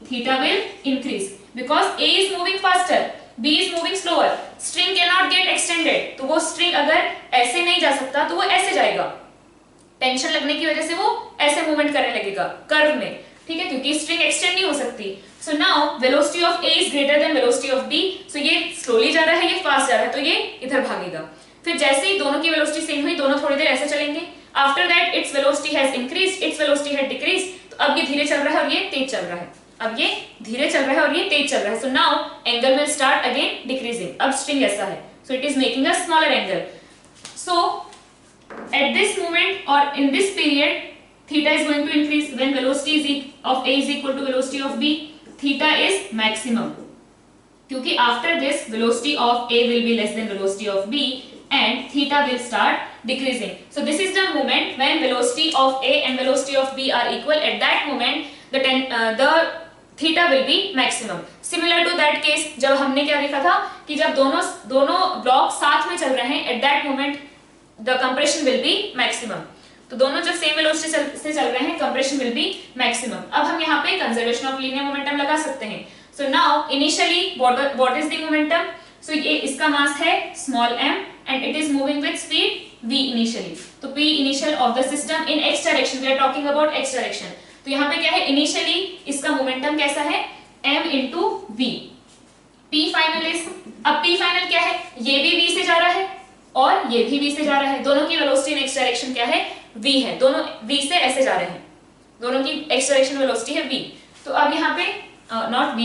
theta will increase because A is moving faster, B is moving slower, string cannot get extended, तो वो string अगर ऐसे नहीं जा सकता तो वो ऐसे जाएगा, टेंशन लगने की वजह से वो ऐसे मूवमेंट करने लगेगा कर्व में, ठीक है, क्योंकि स्ट्रिंग एक्सटेंड नहीं हो सकती। So now velocity of A is greater than velocity of B, सो ये स्लोली जा रहा है, ये फास्ट जा रहा है, तो ये इधर भागेगा। फिर जैसे ही दोनों की वेलोसिटी सेम हुई, दोनों थोड़ी देर ऐसे चलेंगे। After that its velocity has increased, its velocity has decreased, तो अब ये धीरे चल रहा है और ये तेज चल रहा है, अब ये धीरे चल रहा है और ये तेज चल रहा है। So now angle will start again decreasing, अब स्ट्रिंग ऐसा है, so it is making a smaller angle. So at this moment or in this period, theta is going to increase when velocity of A is equal to velocity of B, theta is maximum, क्योंकि after this velocity of A will be less than velocity of B and theta will start decreasing. So this is the moment when velocity of A and velocity of B are equal. At that moment the theta will be maximum. Similar to that case, जब हमने क्या देखा था कि जब दोनों block साथ में चल रहे हैं, at that moment the compression will be maximum. तो दोनों जब सेम वेलोसिटी से चल रहे हैं, कंप्रेशन विल बी मैक्सिमम. अब हम यहाँ पे कंजर्वेशन ऑफ लीनियर मोमेंटम लगा सकते हैं. So now initially what is the momentum? So ये इसका मास है small m and it is moving with speed v initially. तो p initial of the system in x direction, we are talking about x direction. तो यहाँ पे क्या है, initially इसका मोमेंटम कैसा है, m into v. p final is, अब p फाइनल क्या है, ये भी v से जा रहा है और ये भी v से जा रहा है. दोनों की वेलोसिटी इन x डायरेक्शन क्या है, v है. दोनों v से ऐसे जा रहे हैं, दोनों की x डायरेक्शन वेलोसिटी है v. तो अब यहाँ पे नॉट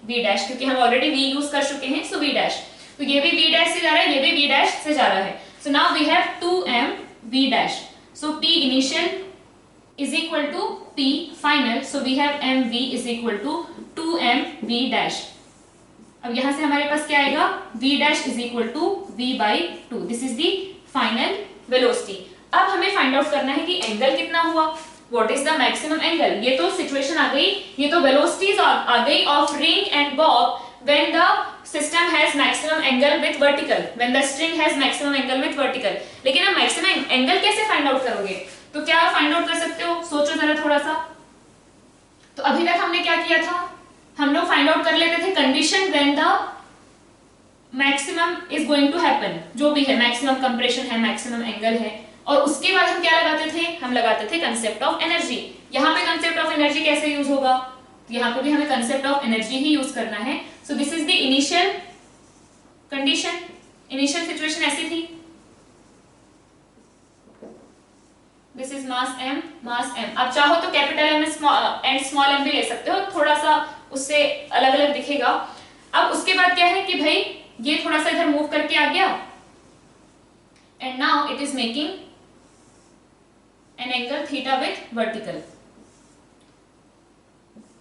v डैश, क्योंकि हम ऑलरेडी v यूज कर चुके हैं, सो v डैश. तो ये भी v डैश से जा रहा है, ये भी v डैश से जा रहा है. So now we have 2m v dash. So p initial is equal to p final. So we have mv is equal to 2m v dash. अब यहाँ से हमारे पास क्या आएगा, v dash is equal to v by 2. This is the final velocity. अब हमें find out करना है कि एंगल कितना हुआ, what is the maximum angle. ये तो सिचुएशन आ गई, ये तो वेलोसिटीज आ गई of ring and Bob when the system has maximum angle with vertical, when the string has maximum angle with vertical. लेकिन अब मैक्सिमम एंगल कैसे फाइंड आउट करोगे, तो क्या फाइंड आउट कर सकते हो, सोचो जरा थोड़ा सा. तो अभी तक हमने क्या किया था, हम लोग फाइंड आउट कर लेते थे condition when the maximum is going to happen, जो भी है मैक्सिमम कंप्रेशन है, मैक्सिमम एंगल है, और उसके बाद हम क्या लगाते थे, हम लगाते थे कंसेप्ट ऑफ एनर्जी. यहाँ पे कंसेप्ट ऑफ एनर्जी कैसे यूज होगा, तो यहाँ पे भी हमें concept of energy he use करना है. सो this is the initial condition, initial situation ऐसी थी. This is mass m, mass m. आप चाहो तो capital M and small m भी ले सकते हो, थोड़ा सा उससे अलग अलग दिखेगा. अब उसके बाद क्या है कि भाई ये थोड़ा सा इधर मूव करके आ गया and now it is making an angle theta with vertical,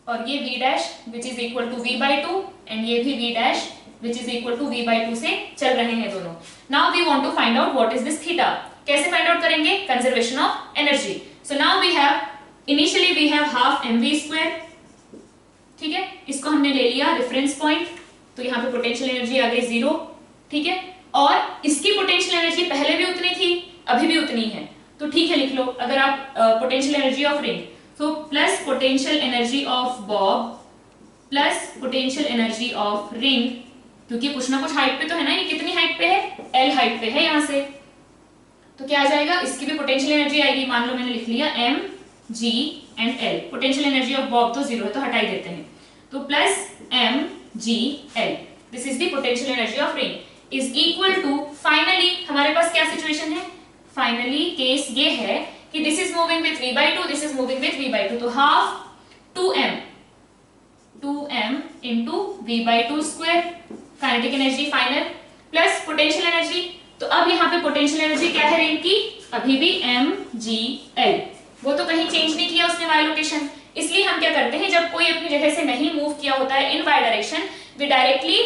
और ये v dash which is equal to v by 2 and ये भी v dash which is equal to v by 2 से चल रहे हैं दोनों. Now we want to find out what is this theta. कैसे फाइंड आउट करेंगे, conservation of energy. So now we have initially we have half mv square, ठीक है, इसको हमने ले लिया रेफरेंस पॉइंट. तो यहाँ पे पोटेंशियल एनर्जी आ गई 0, ठीक है, और इसकी पोटेंशियल एनर्जी पहले भी उतनी थी, अभी भी उतनी है. तो ठीक है, लिख लो. अगर आप पोटेंशियल एनर्जी ऑफ रिंग, तो plus potential energy of Bob plus potential energy of ring, क्योंकि कुछ ना कुछ हाइट पे तो है ना, ये कितनी हाइट पे है, l हाइट पे है यहाँ से. तो क्या आ जाएगा, इसकी भी पोटेंशियल एनर्जी आएगी. मान लो मैंने लिख लिया m g and l. Potential energy of bob तो 0 है, तो हटा ही देते हैं. तो plus m g l, this is the potential energy of ring, is equal to, finally हमारे पास क्या सिचुएशन है, फाइनली केस ये है कि this is moving with v by 2, this is moving with v by 2. तो half 2m into v by 2 square kinetic energy final plus potential energy. तो अब यहाँ पे पोटेंशियल एनर्जी क्या है रिंग की, अभी भी mgl, वो तो कहीं चेंज नहीं किया उसने y लोकेशन. इसलिए हम क्या करते हैं, जब कोई अपनी जगह से नहीं मूव किया होता है in y direction, we directly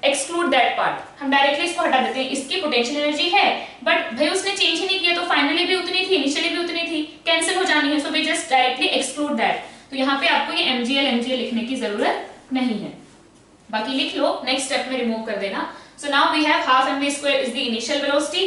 exclude that part, हम डायरेक्टली इसको हटा देते हैं. इसकी पोटेंशियल एनर्जी है बट भाई उसने चेंज ही नहीं किया, तो फाइनली भी उतनी थी, इनिशियली भी उतनी थी, कैंसिल हो जानी है. So we just directly exclude that. तो यहाँ पे आपको ये mgl लिखने की जरूरत नहीं है, बाकी लिख लो, नेक्स्ट स्टेप में रिमूव कर देना. So now we have half mv square is the initial velocity,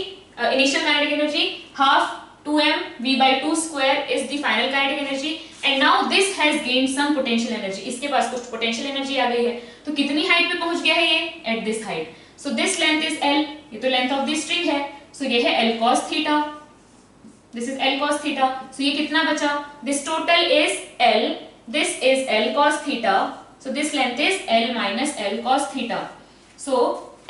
initial kinetic energy, half 2m v by 2 square is the final kinetic energy, and now this has gained some potential energy. इसके पास कुछ potential energy आ गई है, तो कितनी height पे पहुंच गया है ये, at this height. So this length is l, ये तो length of the string है, so ये है l cos theta, this is l cos theta. So ये कितना बचा, this total is l, this is l cos theta, so this length is l minus l cos theta. So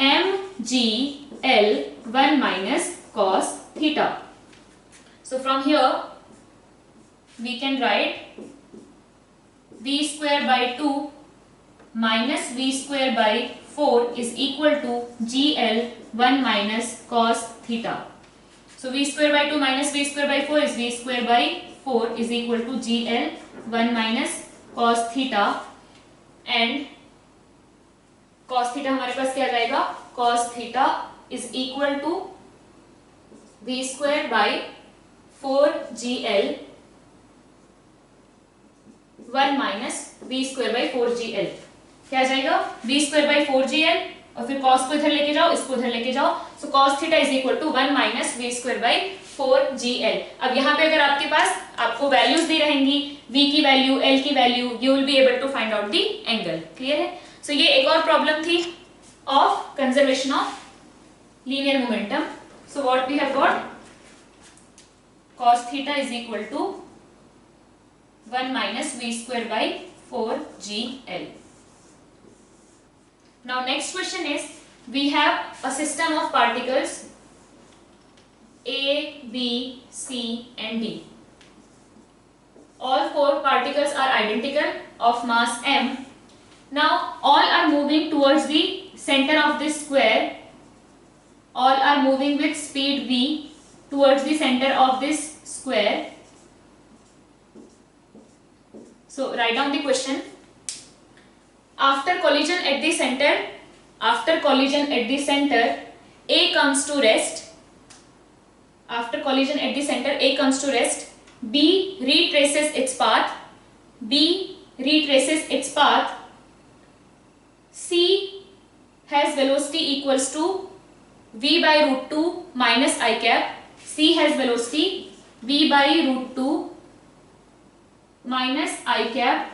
mgl 1 minus cos theta. So from here we can write v square by 2 minus v square by 4 is equal to gl 1 minus cos theta. So v square by 2 minus v square by 4 is v square by 4 is equal to gl 1 minus cos theta, and cos theta हमारे पास क्या आ जाएगा, cos theta is equal to v square by 4gl 1 minus v square by 4gl। क्या आ जाएगा v square by 4gl और फिर cos को इधर लेके जाओ, इसको इधर लेके जाओ, so cos theta is equal to 1 minus v square by 4gl। अब यहाँ पे अगर आपके पास आपको वैल्यूज दी रहेंगी, v की वैल्यू, l की value, you will be able to find out the angle. Clear है? सो ये एक और प्रॉब्लम थी of conservation of linear momentum. So what we have got, cos theta is equal to 1 minus v square by 4gl. Now next question is, we have a system of particles A, B, C and D. All 4 particles are identical of mass m. Now all are moving towards the center of this square. All are moving with speed v towards the center of this square. So write down the question. After collision at the center, A comes to rest. After collision at the center, A comes to rest. B retraces its path. C has velocity equals to v by root 2 minus I cap. C has velocity v by root 2 minus I cap.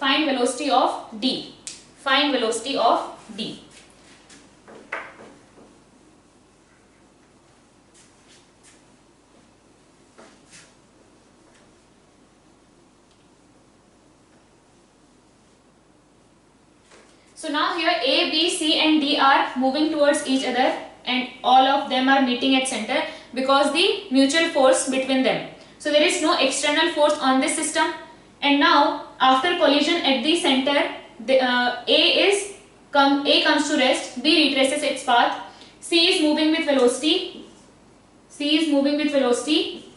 Find velocity of D. Find velocity of D. So now here A, B, C and D are moving towards each other and all of them are meeting at center because the mutual force between them. So there is no external force on this system, and now after collision at the center, A comes to rest, B retraces its path, C is moving with velocity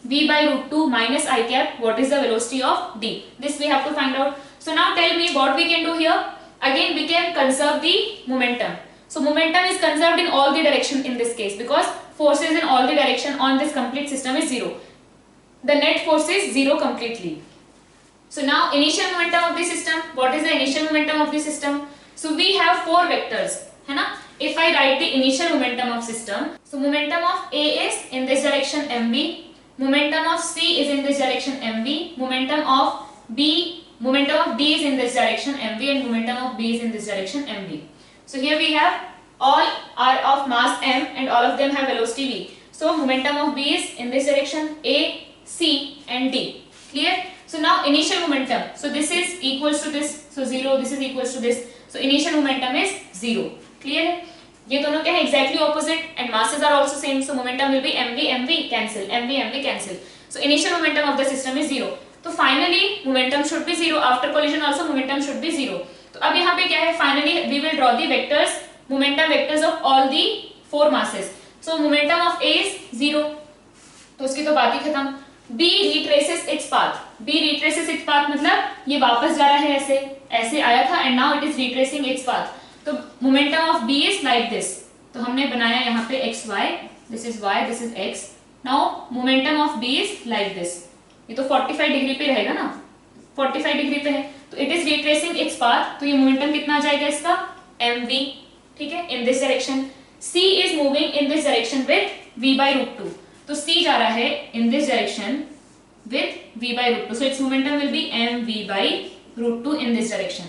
v by root 2 minus I cap. What is the velocity of D? This we have to find out. So now tell me what we can do here. Again we can conserve the momentum. So momentum is conserved in all the direction in this case because forces in all the direction on this complete system is 0. The net force is 0 completely. So now initial momentum of the system. What is the initial momentum of the system? So we have 4 vectors, है ना? If I write the initial momentum of system, so momentum of A is in this direction mv, momentum of C is in this direction mv, momentum of D is in this direction mv, and momentum of B is in this direction mv. So here we have all are of mass m and all of them have velocity v. So momentum of B is in this direction A, C and D. Clear? So now initial momentum. So this is equals to this. So 0. This is equals to this. So initial momentum is 0. Clear? ये दोनों क्या है? Exactly opposite and masses are also same. So momentum will be mv cancel. So initial momentum of the system is 0. तो finally momentum should be 0. After collision also momentum should be 0. तो अब यहाँ पे क्या है? Finally we will draw the vectors, momentum vectors of all the 4 masses. So momentum of A is 0. तो उसकी तो बात ही खत्म. B retraces its path. मतलब ये वापस जा रहा है, ऐसे आया था and now it is retracing its path. तो momentum of B is like this. तो हमने बनाया यहाँ पे xy, this is y, this is x. Now momentum of B is like this. ये तो 45 डिग्री पे रहेगा ना, 45 डिग्री पे है, तो it is retracing its path. तो ये momentum कितना आ जाएगा इसका? mv. ठीक है, in this direction. C is moving in this direction with v by root 2. तो C जा रहा है in this direction with v by root 2. So its momentum will be mv by root 2 in this direction.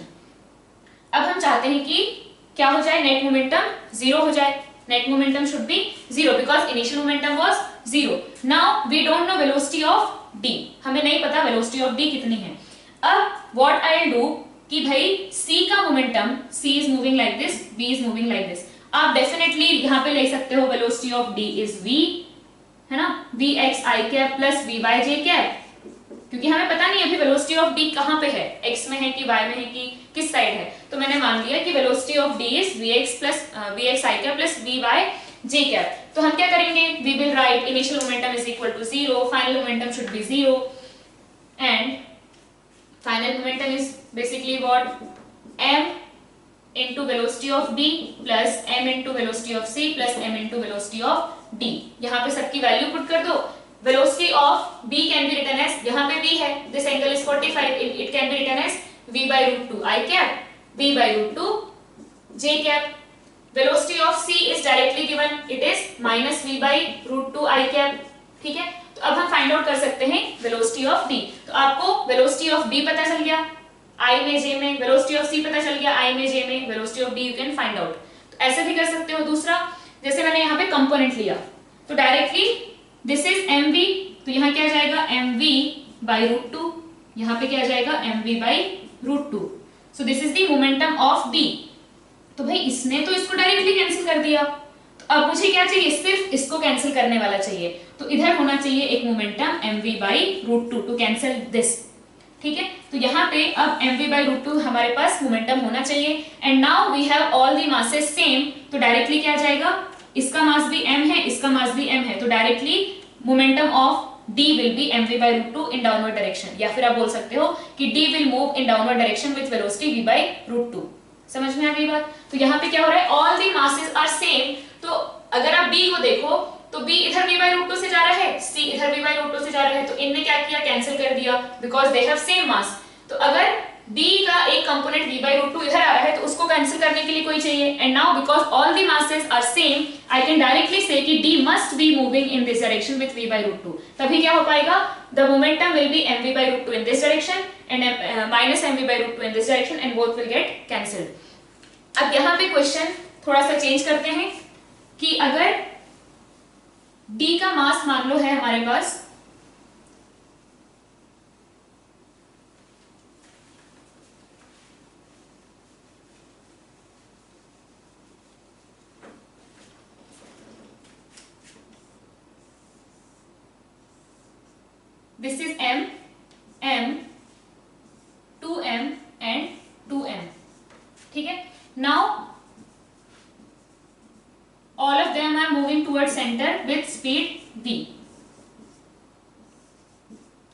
अब हम चाहते हैं कि क्या हो जाए? नेट मोमेंटम 0 हो जाए. Net momentum should be 0 because initial momentum was 0. Now we don't know velocity of d. हमें नहीं पता वेलोसिटी ऑफ d कितनी है. अब व्हाट आई विल डू कि भाई c का momentum, c is moving like this, b is moving like this. आप डेफिनेटली यहाँ पे ले सकते हो velocity of d is v, है ना, vx i cap plus vy j cap, क्योंकि हमें पता नहीं अभी वेलोसिटी ऑफ d कहाँ पे है, x में है कि y में है कि किस साइड है. तो मैंने मान लिया कि velocity of d is vx i cap plus vy j cap. तो हम क्या करेंगे? we will write initial momentum is equal to 0, final momentum should be 0, and final momentum is basically what? m into velocity of b plus m into velocity of c plus m into velocity of d। यहाँ पे सबकी value put कर दो। Velocity of b can be written as, यहाँ पे v है, this angle is 45, it can be written as v/√2 I cap v/√2 j cap. Velocity of c is directly given, it is -v/√2 I cap. ठीक है, तो अब हम find out कर सकते हैं वेलोसिटी ऑफ d। तो आपको वेलोसिटी ऑफ b पता चल गया I में j में, वेलोसिटी ऑफ c पता चल गया I में j में, velocity of d you can find out. तो ऐसे भी कर सकते हो। दूसरा, जैसे मैंने यहाँ पे कंपोनेंट लिया तो डायरेक्टली दिस इज mv, तो यहाँ क्या जाएगा mv/√2, यहाँ पे क्या जाएगा mv/√2। So this is the momentum of d। तो भाई इसने तो इसको डायरेक्टली कैंसिल कर दिया, तो अब मुझे क्या चाहिए, सिर्फ इसको कैंसिल करने वाला चाहिए। तो इधर होना चाहिए एक momentum mv/√2 to cancel this. ठीक है, तो यहाँ पे अब mv/√2 हमारे पास मोमेंटम होना चाहिए। And now we have all the masses same, तो डायरेक्टली क्या जाएगा, इसका मास भी m है, इसका मास भी m है, तो directly momentum of d will be mv/√2 in downward direction, या फिर आप बोल सकते हो कि d will move in downward direction with velocity v/√2। समझ में आ गई बात। तो यहाँ पे क्या हो रहा है, all the masses are same. तो अगर आप b को देखो तो b इधर v/√2 से जा रहा है, c इधर v/√2 से जा रहा है, तो इनने क्या किया, कैंसिल कर दिया, because they have same mass. तो अगर b का एक कंपोनेंट v/√2 इधर आ रहा है तो उसको कैंसिल करने के लिए कोई चाहिए। And now because all the masses are same, I can directly say कि d must be moving in this direction with v/√2। तभी क्या हो पाएगा, the momentum will be mv/√2 in this direction and -mv/√2 in this direction and both will get cancelled. अब यहाँ पे question थोड़ा सा चेंज करते हैं कि अगर d का मास मान लो है हमारे पास this is m 2m and 2m। ठीक है, now all of them are moving towards center with speed v।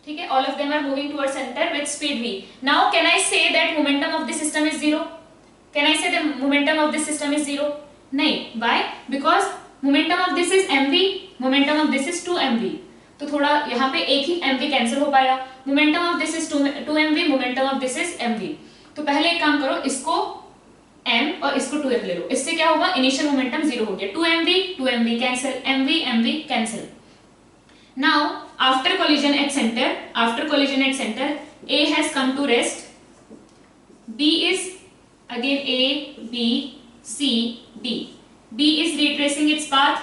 ठीक है, all of them are moving towards center with speed v। now can I say that momentum of this system is zero? Can I say the momentum of this system is zero? नहीं, why? because momentum of this is mv, momentum of this is 2mv, तो थोड़ा यहाँ पे एक ही mv cancel हो पाया। Momentum of this is 2mv, momentum of this is mv। तो पहले एक काम करो, इसको m और इसको 2m ले लो, इससे क्या होगा, इनिशियल मोमेंटम जीरो हो गया, 2mv cancel, mv cancel. Now after collision at centre a has come to rest, b is again a b c d, b is retracing its path,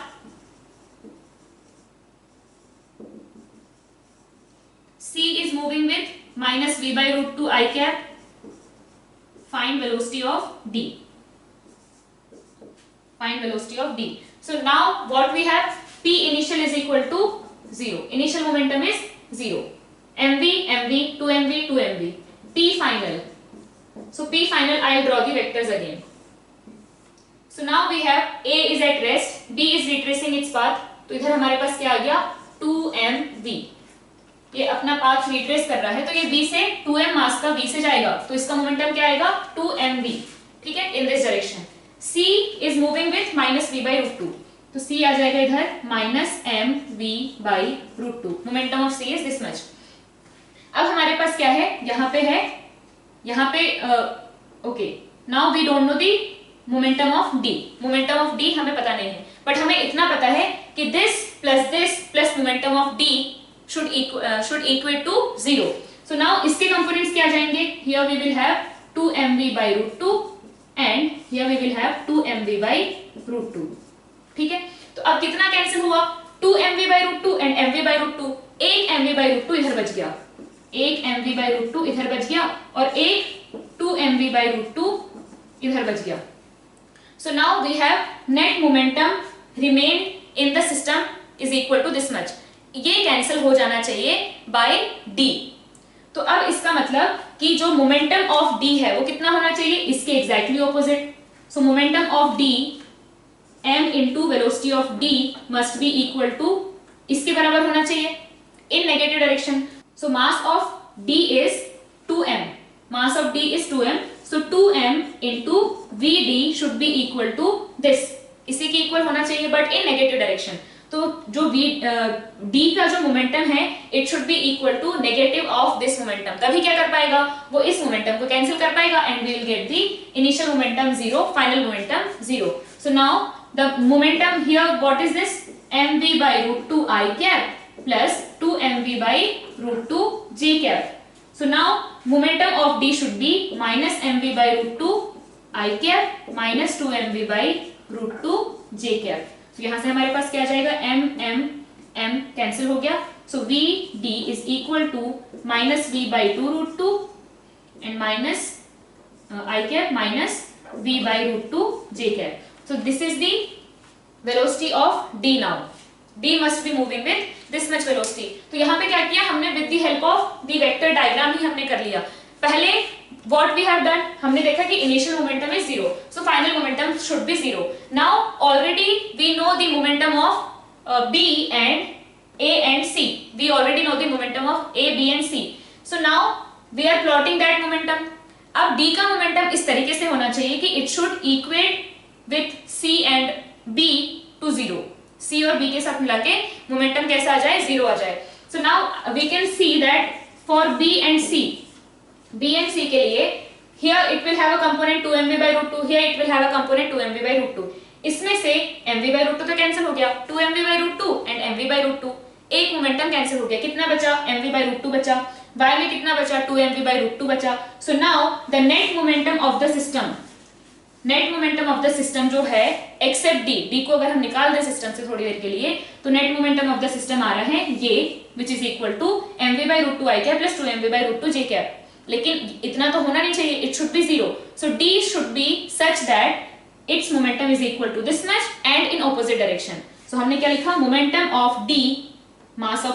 c is moving with -v/√2 I cap। Find velocity of d, find velocity of d। so now what we have, p initial is equal to 0, initial momentum is 0, mv 2mv, p final, so p final I will draw the vectors again। so now we have a is at rest, b is retracing its path, तो इधर हमारे पास क्या आ गया, 2mv, ये अपना path retrace कर रहा है, तो ये v से 2m मास का v से जाएगा, तो इसका मोमेंटम क्या आएगा, 2mv। ठीक है, इन this direction. c is moving with -v/√2, तो c आ जाएगा इधर -mv/√2, momentum of c is this much. अब हमारे पास क्या है, यहाँ पे है, यहाँ पे okay, now we don't know the momentum of d, momentum of d हमें पता नहीं है, बट हमें इतना पता है कि this plus momentum of d should equate to 0। so now इसके कंपोनेंट्स क्या जाएंगे, here we will have 2mv/√2 and here we will have 2mv/√2। ठीक है, तो अब कितना कैंसिल हुआ, 2mv/√2 and mv/√2, एक mv/√2 इधर बच गया, एक mv/√2 इधर बच गया और एक 2mv/√2 इधर बच गया। so now we have net momentum remain in the system is equal to this much, ये कैंसिल हो जाना चाहिए बाय d। तो अब इसका मतलब कि जो मोमेंटम ऑफ d है वो कितना होना चाहिए, इसके exactly opposite. So momentum of d m into velocity of d must be equal to, इसके बराबर होना चाहिए in negative direction. So mass of d is 2m, mass of d is 2m, so 2m into vd should be equal to this, इसी के equal होना चाहिए but in negative direction. तो जो d का जो मोमेंटम है it should be equal to negative of this momentum, तभी क्या कर पाएगा, वो इस मोमेंटम को कैंसिल कर पाएगा and we will get the initial momentum 0, final momentum 0. So now the momentum here what is this, mv by root 2 I cap plus 2mv by root 2 j cap. So now momentum of d should be minus mv by root 2 I cap minus 2mv by root 2 j cap. तो यहां से हमारे पास क्या आ जाएगा, m cancel हो गया. So v d is equal to minus v by 2 root 2 and minus I cap minus v by root 2 j cap. So this is the velocity of d now. d must be moving with this much velocity. तो यहाँ पे क्या किया हमने, with the help of the vector diagram ही हमने कर लिया. पहले what we have done, हमने देखा कि initial momentum is 0, so final momentum should be 0. Now already we know the momentum of B and A and C. We already know the momentum of A, B and C. So now we are plotting that momentum. अब D का momentum इस तरीके से होना चाहिए कि it should equate with C and B to 0. C और B के साथ मिला के momentum कैसा आ जाए, 0 आ जाए. So now we can see that for B and C के लिए here it will have a component 2mv by root 2, here it will have a component 2mv by root 2. इसमें से mv by root 2 तो cancel हो गया, 2mv by root 2 and mv by root 2. एक momentum cancel हो गया, कितना बचा, mv by root 2 बचा. y में कितना बचा, 2mv by root 2 बचा. So now the net momentum of the system जो है एक्सेप्ट d को अगर हम निकाल दें सिस्टम से थोड़ी देर के लिए, तो net momentum of the system आ रहा है ये, which is equal to mv by root 2 I cap plus 2mv by root 2 j cap. लेकिन इतना तो होना नहीं चाहिए, it should be 0. So d should be such that its momentum is equal to this much and in opposite direction. So हमने क्या लिखा, momentum of d, mass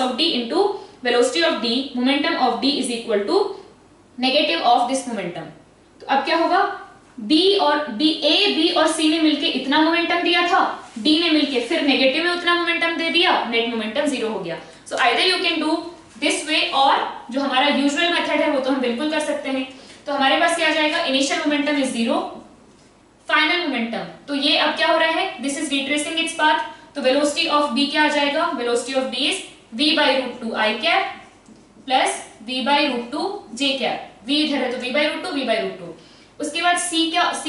of d into velocity of d, momentum of d is equal to negative of this momentum. तो अब क्या होगा, A, B और C ने मिलके इतना मोमेंटम दिया था, D ने मिलके फिर नेगेटिव में उतना मोमेंटम दे दिया, नेट मोमेंटम 0 हो गया. So either you can do this way, और जो हमारा यूजुअल मेथड है वो तो हम बिल्कुल कर सकते हैं. तो हमारे पास क्या आ जाएगा, initial momentum is 0, final momentum, तो ये अब क्या हो रहा है, this is retracing its path. तो वेलोसिटी ऑफ B क्या आ जाएगा, velocity of B is v by root 2 I cap plus v by root 2 j cap. v इधर है तो v by root 2, v by root 2. उसके बाद C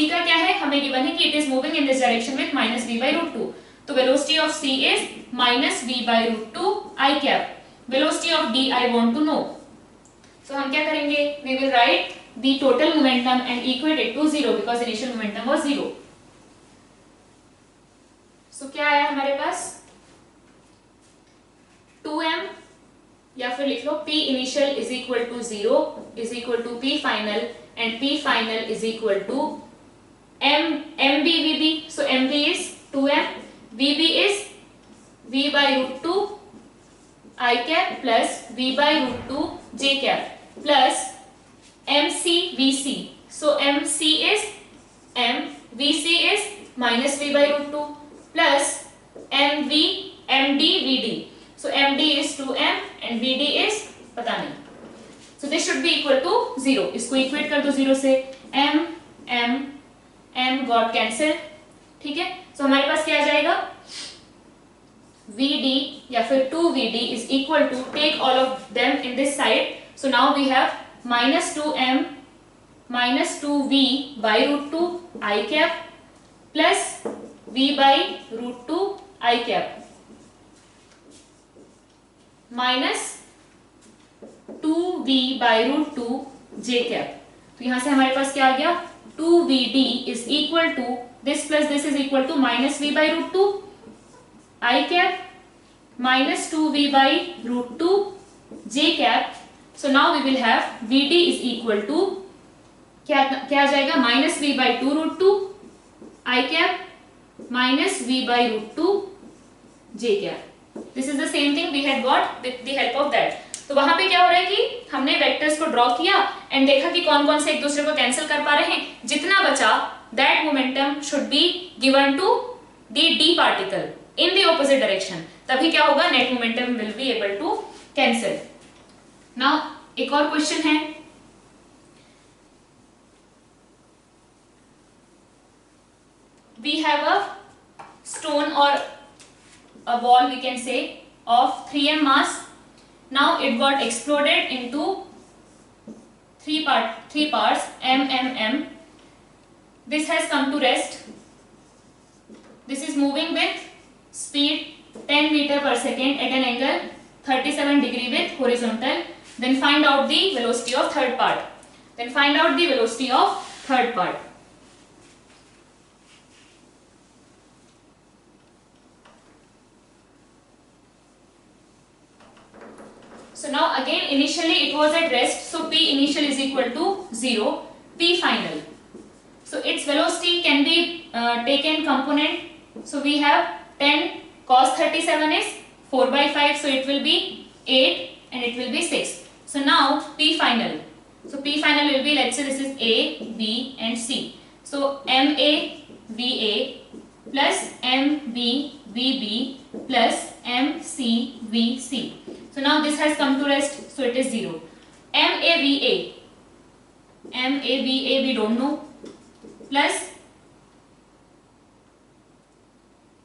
का क्या है, हमें गिवन है कि it is moving in this direction with minus v by root 2. तो velocity of C is minus v by root 2 I cap. Velocity of D I want to know. So हम क्या करेंगे, we will write the total momentum and equate it to 0 because initial momentum was 0. So क्या आया हमारे पास, 2m, या फिर लिख लो P initial is equal to 0 is equal to P final and P final is equal to mb vb. So mb is 2m, vb is v by root 2 I cap plus v by root 2 j cap plus mc vc. So mc is m, vc is minus v by root 2 plus md vd. So md is 2m and vd is पता नहीं. So this should be equal to 0. इसको equate कर दो 0 से, m got cancel. ठीक है, so हमारे पास क्या आ जाएगा, Vd या फिर 2Vd is equal to, take all of them in this side. So now we have minus 2m minus 2v by root 2 I cap plus v by root 2 I cap minus 2v by root 2 j cap. तो यहां से हमारे पास क्या आ गया, 2Vd is equal to this plus this is equal to minus v by root 2 I cap minus 2v by root 2 j cap. So now we will have Vd is equal to क्या आ जाएगा, minus v by 2 root 2 I cap minus v by root 2 j cap. This is the same thing we had got with the help of that. तो वहां पे क्या हो रहा है कि हमने वेक्टर्स को ड्रॉ किया एंड देखा कि कौन कौन से एक दूसरे को कैंसिल कर पा रहे हैं. जितना बचा that momentum should be given to the d particle in the opposite direction. तभी क्या होगा, net momentum will be able to cancel. Now एक और क्वेश्चन है, we have a stone or a ball, we can say, of 3m mass. Now it got exploded into three parts, m. This has come to rest. This is moving with speed 10 meter per second at an angle 37 degree with horizontal. Then find out the velocity of third part. So now again initially it was at rest, so P initial is equal to 0, P final. So its velocity can be taken component. So we have 10 cos 37 is 4 by 5, so it will be 8 and it will be 6. So now P final. So P final will be, let's say this is A, B and C. So MA, VA plus MB, VB plus MC, VC. So now this has come to rest, so it is 0. MAVA we don't know, plus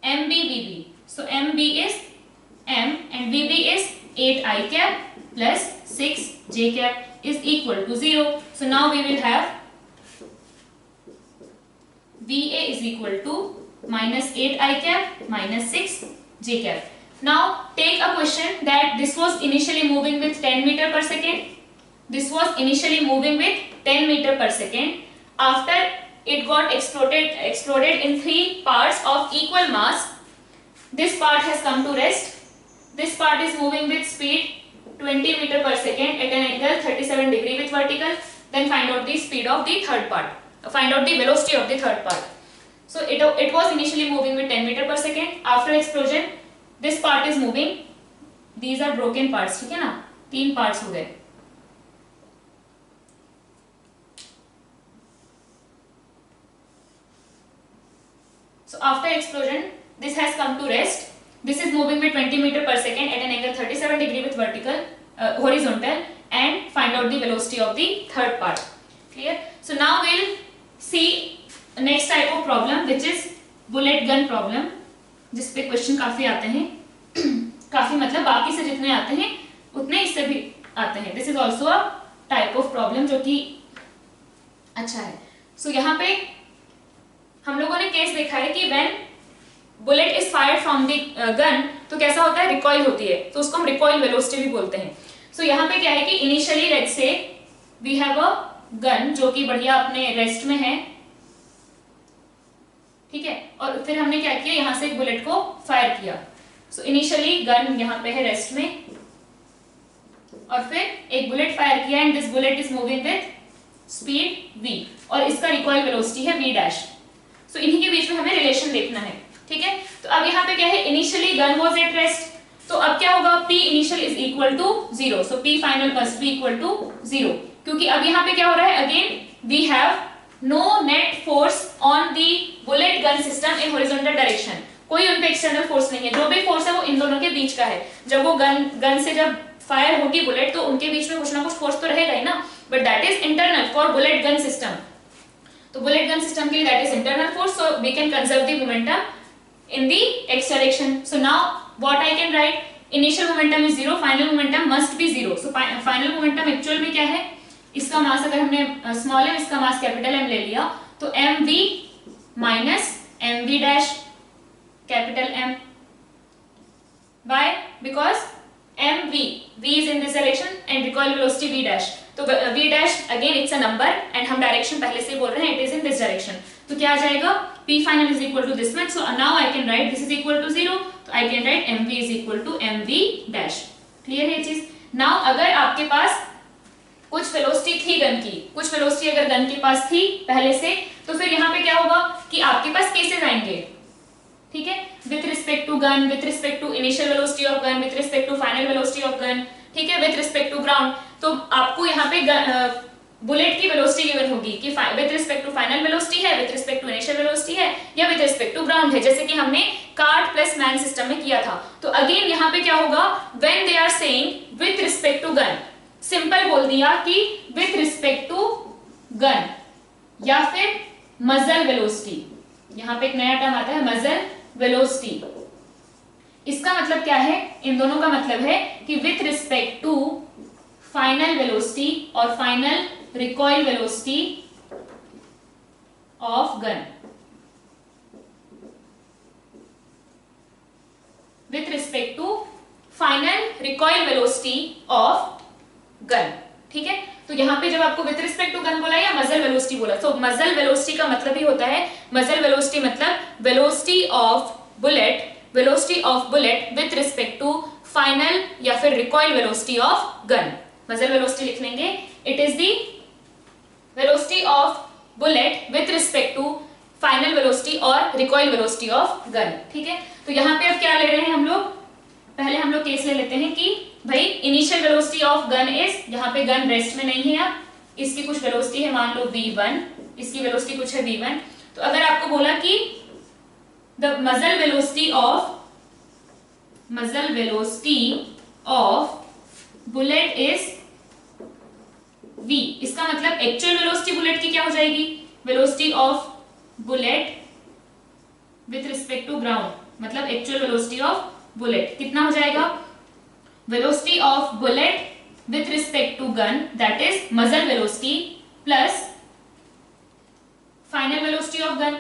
MBVB. So MB is M and VB is 8I cap plus 6J cap is equal to 0. So now we will have VA is equal to minus 8I cap minus 6J cap. Now take a question that this was initially moving with 10 meter per second. This was initially moving with 10 meter per second. After it got exploded in three parts of equal mass. This part has come to rest. This part is moving with speed 20 meter per second at an angle 37 degree with vertical. Then find out the speed of the third part. Find out the velocity of the third part. So it was initially moving with 10 meter per second. After explosion, this part is moving. These are broken parts, ठीक है ना? 3 parts हो गए. So after explosion, this has come to rest. This is moving with 20 meter per second at an angle 37 degree with horizontal, and find out the velocity of the third part. Clear? So now we'll see next type of problem, which is bullet gun problem, जिस पे question काफी आते हैं. काफी मतलब बाकी से जितने आते हैं उतने इससे भी आते हैं. This is also a type of problem जो कि अच्छा है. सो यहाँ पे हम लोगों ने केस देखा है कि when bullet is fired from the gun तो कैसा होता है, रिकॉइल होती है, तो उसको हम रिकॉइल वेलोसिटी भी बोलते हैं. सो यहाँ पे क्या है कि initially let's say we have a gun जो कि बढ़िया अपने रेस्ट में है, ठीक है, और फिर हमने क्या किया, यहाँ से एक बुलेट को फायर किया. सो इनिशियली गन यहाँ पे है रेस्ट में, और फिर एक बुलेट फायर किया and this bullet is moving with speed v, और इसका रिकॉइल वेलोसिटी है v डैश. सो इन्हीं के बीच में हमें रिलेशन देखना है, ठीक है. तो अब यहाँ पे क्या है, initially gun was at rest, तो अब क्या होगा, p initial is equal to 0. So p final must be equal to 0, क्योंकि अब यहाँ पे क्या हो रहा है, again we have no net force on the bullet gun system in horizontal direction. कोई उन पे एक्सटर्नल फोर्स नहीं है, जो भी फोर्स है वो इन दोनों के बीच का है. जब वो गन से जब फायर होगी बुलेट तो उनके बीच में कुछ ना कुछ फोर्स तो रहेगा ही ना, but that is internal for bullet gun system. तो बुलेट गन सिस्टम के लिए that is internal force, so we can conserve the momentum in the x direction. So now what I can write, initial momentum is 0, final momentum must be 0. So final momentum actual में क्या है, इसका मास अगर हमने small m, इसका mass capital M ले लिया तो mv minus mv dash capital M. Why? Because mv, v is in this direction and recoil velocity v dash. तो v dash again it's a number and हम direction पहले से बोल रहे हैं, it is in this direction. तो क्या आ जाएगा, p final is equal to this much. So now I can write this is equal to 0. तो I can write mv is equal to mv dash. Clear है ये चीज. Now अगर आपके पास कुछ वेलोसिटी थी गन की, कुछ वेलोसिटी अगर गन के पास थी पहले से, तो फिर यहाँ पे क्या होगा कि आपके पास केसेस आएंगे, ठीक है, with respect to gun, with respect to initial velocity of gun, with respect to final velocity of gun, ठीक है, विथ रिस्पेक्ट टू ग्राउंड. तो आपको यहाँ पे बुलेट की वेलोसिटी गिवन होगी कि with respect to final velocity है, with respect to initial velocity है, या विथ रिस्पेक्ट टू ग्राउंड है, जैसे कि हमने कार्ट प्लस मैन सिस्टम में किया था. तो अगेन यहाँ पे क्या होगा, when they are saying with respect to gun, simple बोल दिया कि विथ रिस्पेक्ट टू गन या फिर मजल वेलोसिटी. यहाँ पे एक नया टर्म आता है मजल वेलोसिटी. इसका मतलब क्या है, इन दोनों का मतलब है कि with respect to final velocity और final recoil velocity of gun, with respect to final recoil velocity of gun. ठीक है, तो यहाँ पे जब आपको विथ रिस्पेक्ट टू गन बोला या मजल वेलोसिटी बोला, तो मजल वेलोसिटी का मतलब ही होता है, मजल वेलोसिटी मतलब velocity of bullet, velocity of bullet with respect to final या फिर recoil velocity of gun. Muzzle velocity लिख लेंगे, it is the velocity of bullet with respect to final velocity और रिकॉइल वेलोसिटी ऑफ गन। ठीक है, तो यहाँ पे अब क्या ले रहे हैं हम लोग, पहले हम लोग केस ले लेते हैं कि भाई initial velocity of gun is, यहाँ पे गन रेस्ट में नहीं है, अब इसकी कुछ वेलोसिटी है मान लो v1, इसकी वेलोसिटी कुछ है v1। तो अगर आपको बोला कि द मजल velocity of bullet is v, इसका मतलब एक्चुअल वेलोसिटी बुलेट की क्या हो जाएगी, velocity of bullet with respect to ground, मतलब एक्चुअल वेलोसिटी ऑफ बुलेट कितना हो जाएगा, velocity of bullet with respect to gun that is muzzle velocity plus final velocity of gun,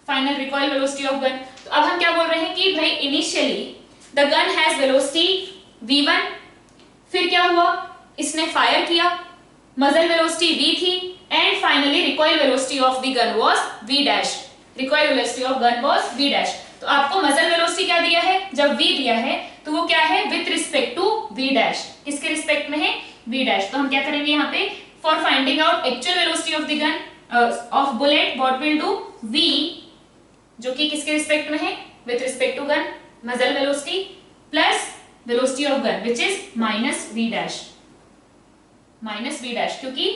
final recoil velocity of gun. तो अब हम क्या बोल रहे हैं कि भाई initially the gun has velocity v1, फिर क्या हुआ, इसने फायर किया, मजल वेलोसिटी v थी, and finally recoil velocity of the gun was v dash, recoil velocity of gun was v dash. तो आपको मजल वेलोसिटी क्या दिया है, जब v दिया है तो वो क्या है, with respect to v dash, किसके रिस्पेक्ट में है, v डैश। तो हम क्या करेंगे यहाँ पे, for finding out actual velocity of the gun of bullet what will do, v जो कि किसके रिस्पेक्ट में है, with respect to gun, muzzle velocity plus velocity of gun which is minus v dash, minus v dash क्योंकि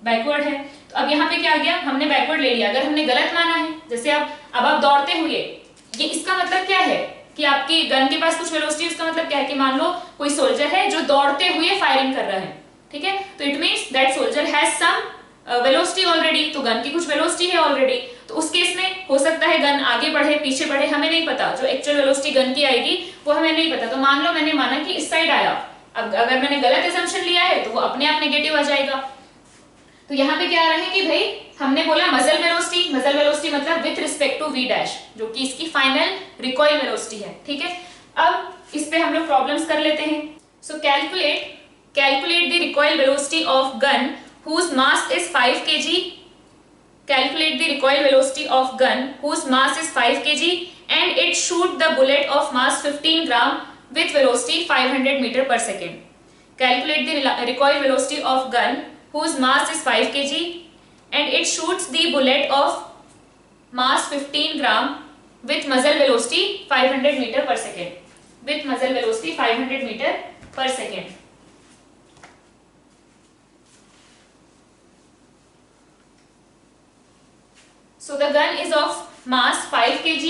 backward है। तो अब यहाँ पे क्या आ गया, हमने बैकवर्ड ले लिया, अगर हमने गलत माना है, जैसे अब आप दौड़ते हुए, ये इसका मतलब क्या है कि आपकी गन के पास कुछ वेलोसिटी, इसका मतलब क्या है कि मान लो कोई सोल्जर है जो दौड़ते हुए फायरिंग कर रहा है, ठीक है, तो it means that soldier has some velocity already, तो गन की कुछ वेलोसिटी है ऑलरेडी, तो उस केस में हो सकता है गन आगे बढ़े पीछे बढ़े, हमें नहीं पता, जो एक्चुअल वेलोसिटी गन की आएगी वो हमें नहीं पता। तो मान लो मैंने माना कि इस साइड आया, अब अगर मैंने गलत असम्पशन लिया है तो वो अपने आप नेगेटिव आ जाएगा। तो यहाँ पे क्या आ रहा है कि भाई हमने बोला मजल वेलोसिटी, मजल वेलोसिटी मतलब with respect to v dash, जो कि इसकी फाइनल रिकॉइल वेलोसिटी है। ठीक है, अब इस पे हम लोग प्रॉब्लम्स कर लेते हैं। सो calculate the recoil velocity of gun whose mass is 5 kg, calculate the recoil velocity of gun whose mass is 5 kg and it shoot the bullet of mass 15 gram with velocity 500 meter per second. Calculate the recoil velocity of gun whose mass is 5 kg and it shoots the bullet of mass 15 gram with muzzle velocity 500 meter per second. With muzzle velocity 500 meter per second. So the gun is of mass 5 kg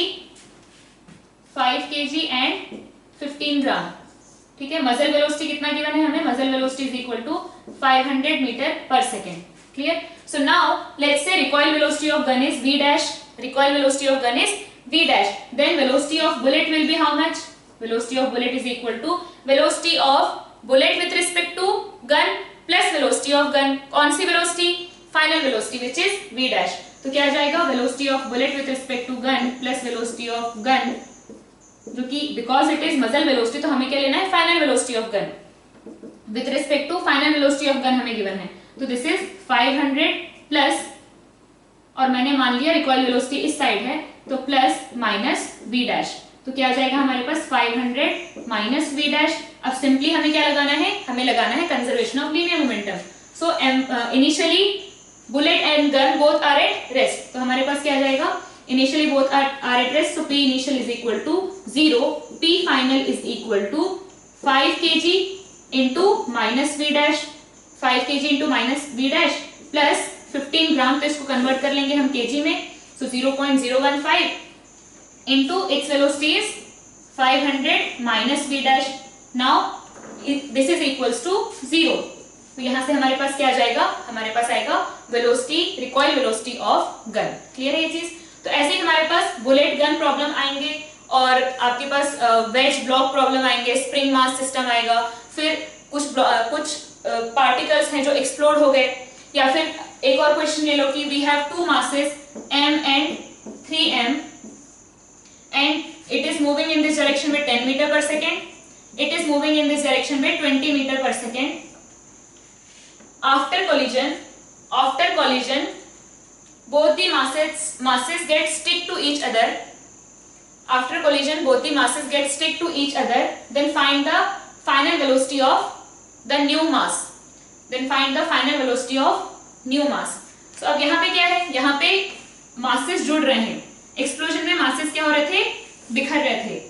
and 15 gram. ठीक है, muzzle velocity कितना given है हमें, muzzle velocity is equal to 500 metre per second. Clear. So now let's say recoil velocity of gun is v dash, recoil velocity of gun is v dash, then velocity of bullet will be how much, velocity of bullet is equal to velocity of bullet with respect to gun plus velocity of gun, कौन सी velocity, final velocity which is v dash. तो क्या आ जाएगा, velocity of bullet with respect to gun plus velocity of gun, जो कि because it is muzzle velocity तो हमें क्या लेना है, final velocity of gun with respect to final velocity of gun हमें गिवन है। तो दिस इज 500 प्लस, और मैंने मान लिया रिकॉइल वेलोसिटी इस साइड है तो प्लस माइनस v डैश, तो क्या आ जाएगा हमारे पास 500 माइनस v डैश। अब सिंपली हमें क्या लगाना है, हमें लगाना है conservation of linear momentum. So initially bullet and gun both are at rest, तो हमारे पास क्या आ जाएगा, initially both are at rest, so p initial is equal to 0, p final is equal to 5 kg into minus v dash, 5 kg into minus v dash plus 15 ग्राम, तो इसको convert कर लेंगे हम kg में, so 0.015 into its velocity is 500 minus v dash, now this is equals to 0। तो यहां से हमारे पास क्या आ जाएगा, हमारे पास आएगा velocity, recoil velocity of gun. Clear है ये चीज। तो ऐसे ही हमारे पास बुलेट गन प्रॉब्लम आएंगे और आपके पास वेज ब्लॉक प्रॉब्लम आएंगे, स्प्रिंग मास सिस्टम आएगा, फिर कुछ पार्टिकल्स हैं जो एक्सप्लोड हो गए, या फिर एक और क्वेश्चन ले लो कि we have two masses m and 3m and it is moving in this direction with 10 meter per second, it is moving in this direction with 20 meter per second. After collision both the masses get stick to each other. After collision both the masses get stick to each other, then find the final velocity of the new mass. Then find the final velocity of new mass. So अब यहाँ पे क्या है, यहाँ पे masses जुड़ रहे हैं, explosion में masses क्या हो रहे थे, बिखर रहे थे.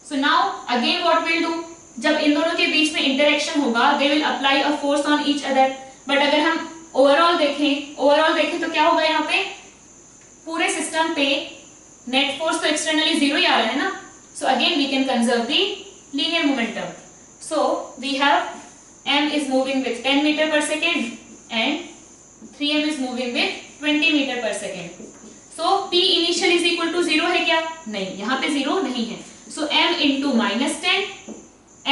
So now again what we'll do, जब इन दोनों के बीच में interaction होगा they will apply a force on each other. But अगर हम ओवरऑल देखें तो क्या होगा, यहाँ पे पूरे सिस्टम पे नेट फोर्स तो एक्सटर्नली जीरो ही आ रहा है ना. So again we can conserve the linear momentum. So we have m is moving with 10 meter per second and 3m is moving with 20 meter per second. So p initial is equal to 0 है क्या, नहीं, यहाँ पे 0 नहीं है. So m into -10,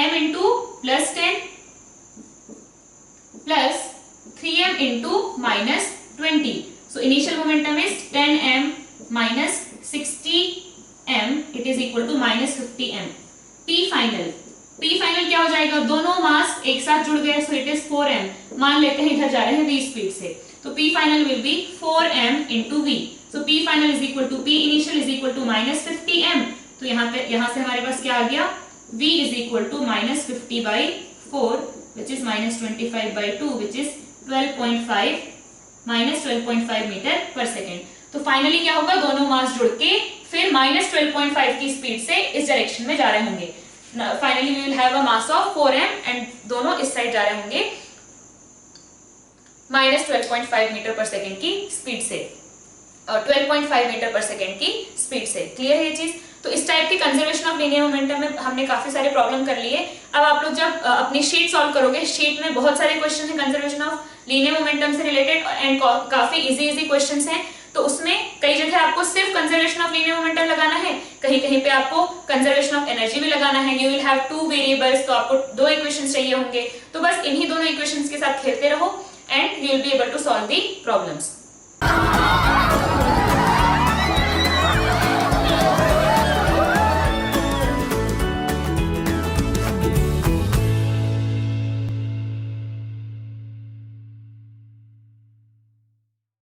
m into +10 plus 3m into -20. So initial momentum is 10m minus 60m, it is equal to -50m. P final क्या हो जाएगा, दोनों मास एक साथ जुड़ गए, so it is 4m. मान लेते हैं इधर जा रहे हैं v स्पीड से, तो P final will be 4m into v. So P final is equal to P initial is equal to -50m. तो यहाँ से हमारे पास क्या आ गया, v is equal to -50 by 4 which is -25 by 2 which is 12.5 metre per second. तो finally क्या होगा, दोनों मास जुड़ के फिर -12.5 की स्पीड से इस डायरेक्शन में जा रहे होंगे. Finally we will have a mass of 4m and दोनों इस साइड जा रहे होंगे -12.5 मीटर पर सेकेंड की स्पीड से, और 12.5 मीटर पर सेकेंड की स्पीड से. क्लियर है ये चीज. तो इस टाइप की कंजर्वेशन ऑफ लीनियर मोमेंटम में हमने काफी सारे प्रॉब्लम कर लिए. अब आप लोग जब अपनी शीट सॉल्व करोगे, शीट में बहुत सारे क्वेश्चन हैं कंजर्वेशन ऑफ लीनियर मोमेंटम से रिलेटेड एंड काफी इजी क्वेश्चंस हैं. तो उसमें कई जगह आपको सिर्फ कंजर्वेशन ऑफ लीनियर मोमेंटम लगाना है, कहीं कहीं पे आपको कंजर्वेशन ऑफ एनर्जी भी लगाना है. You will have two variables, तो आपको दो इक्वेशंस चाहिए होंगे. तो बस इन्हीं दोनों इक्वेशंस के साथ खेलते रहो and you will be able to solve the problems.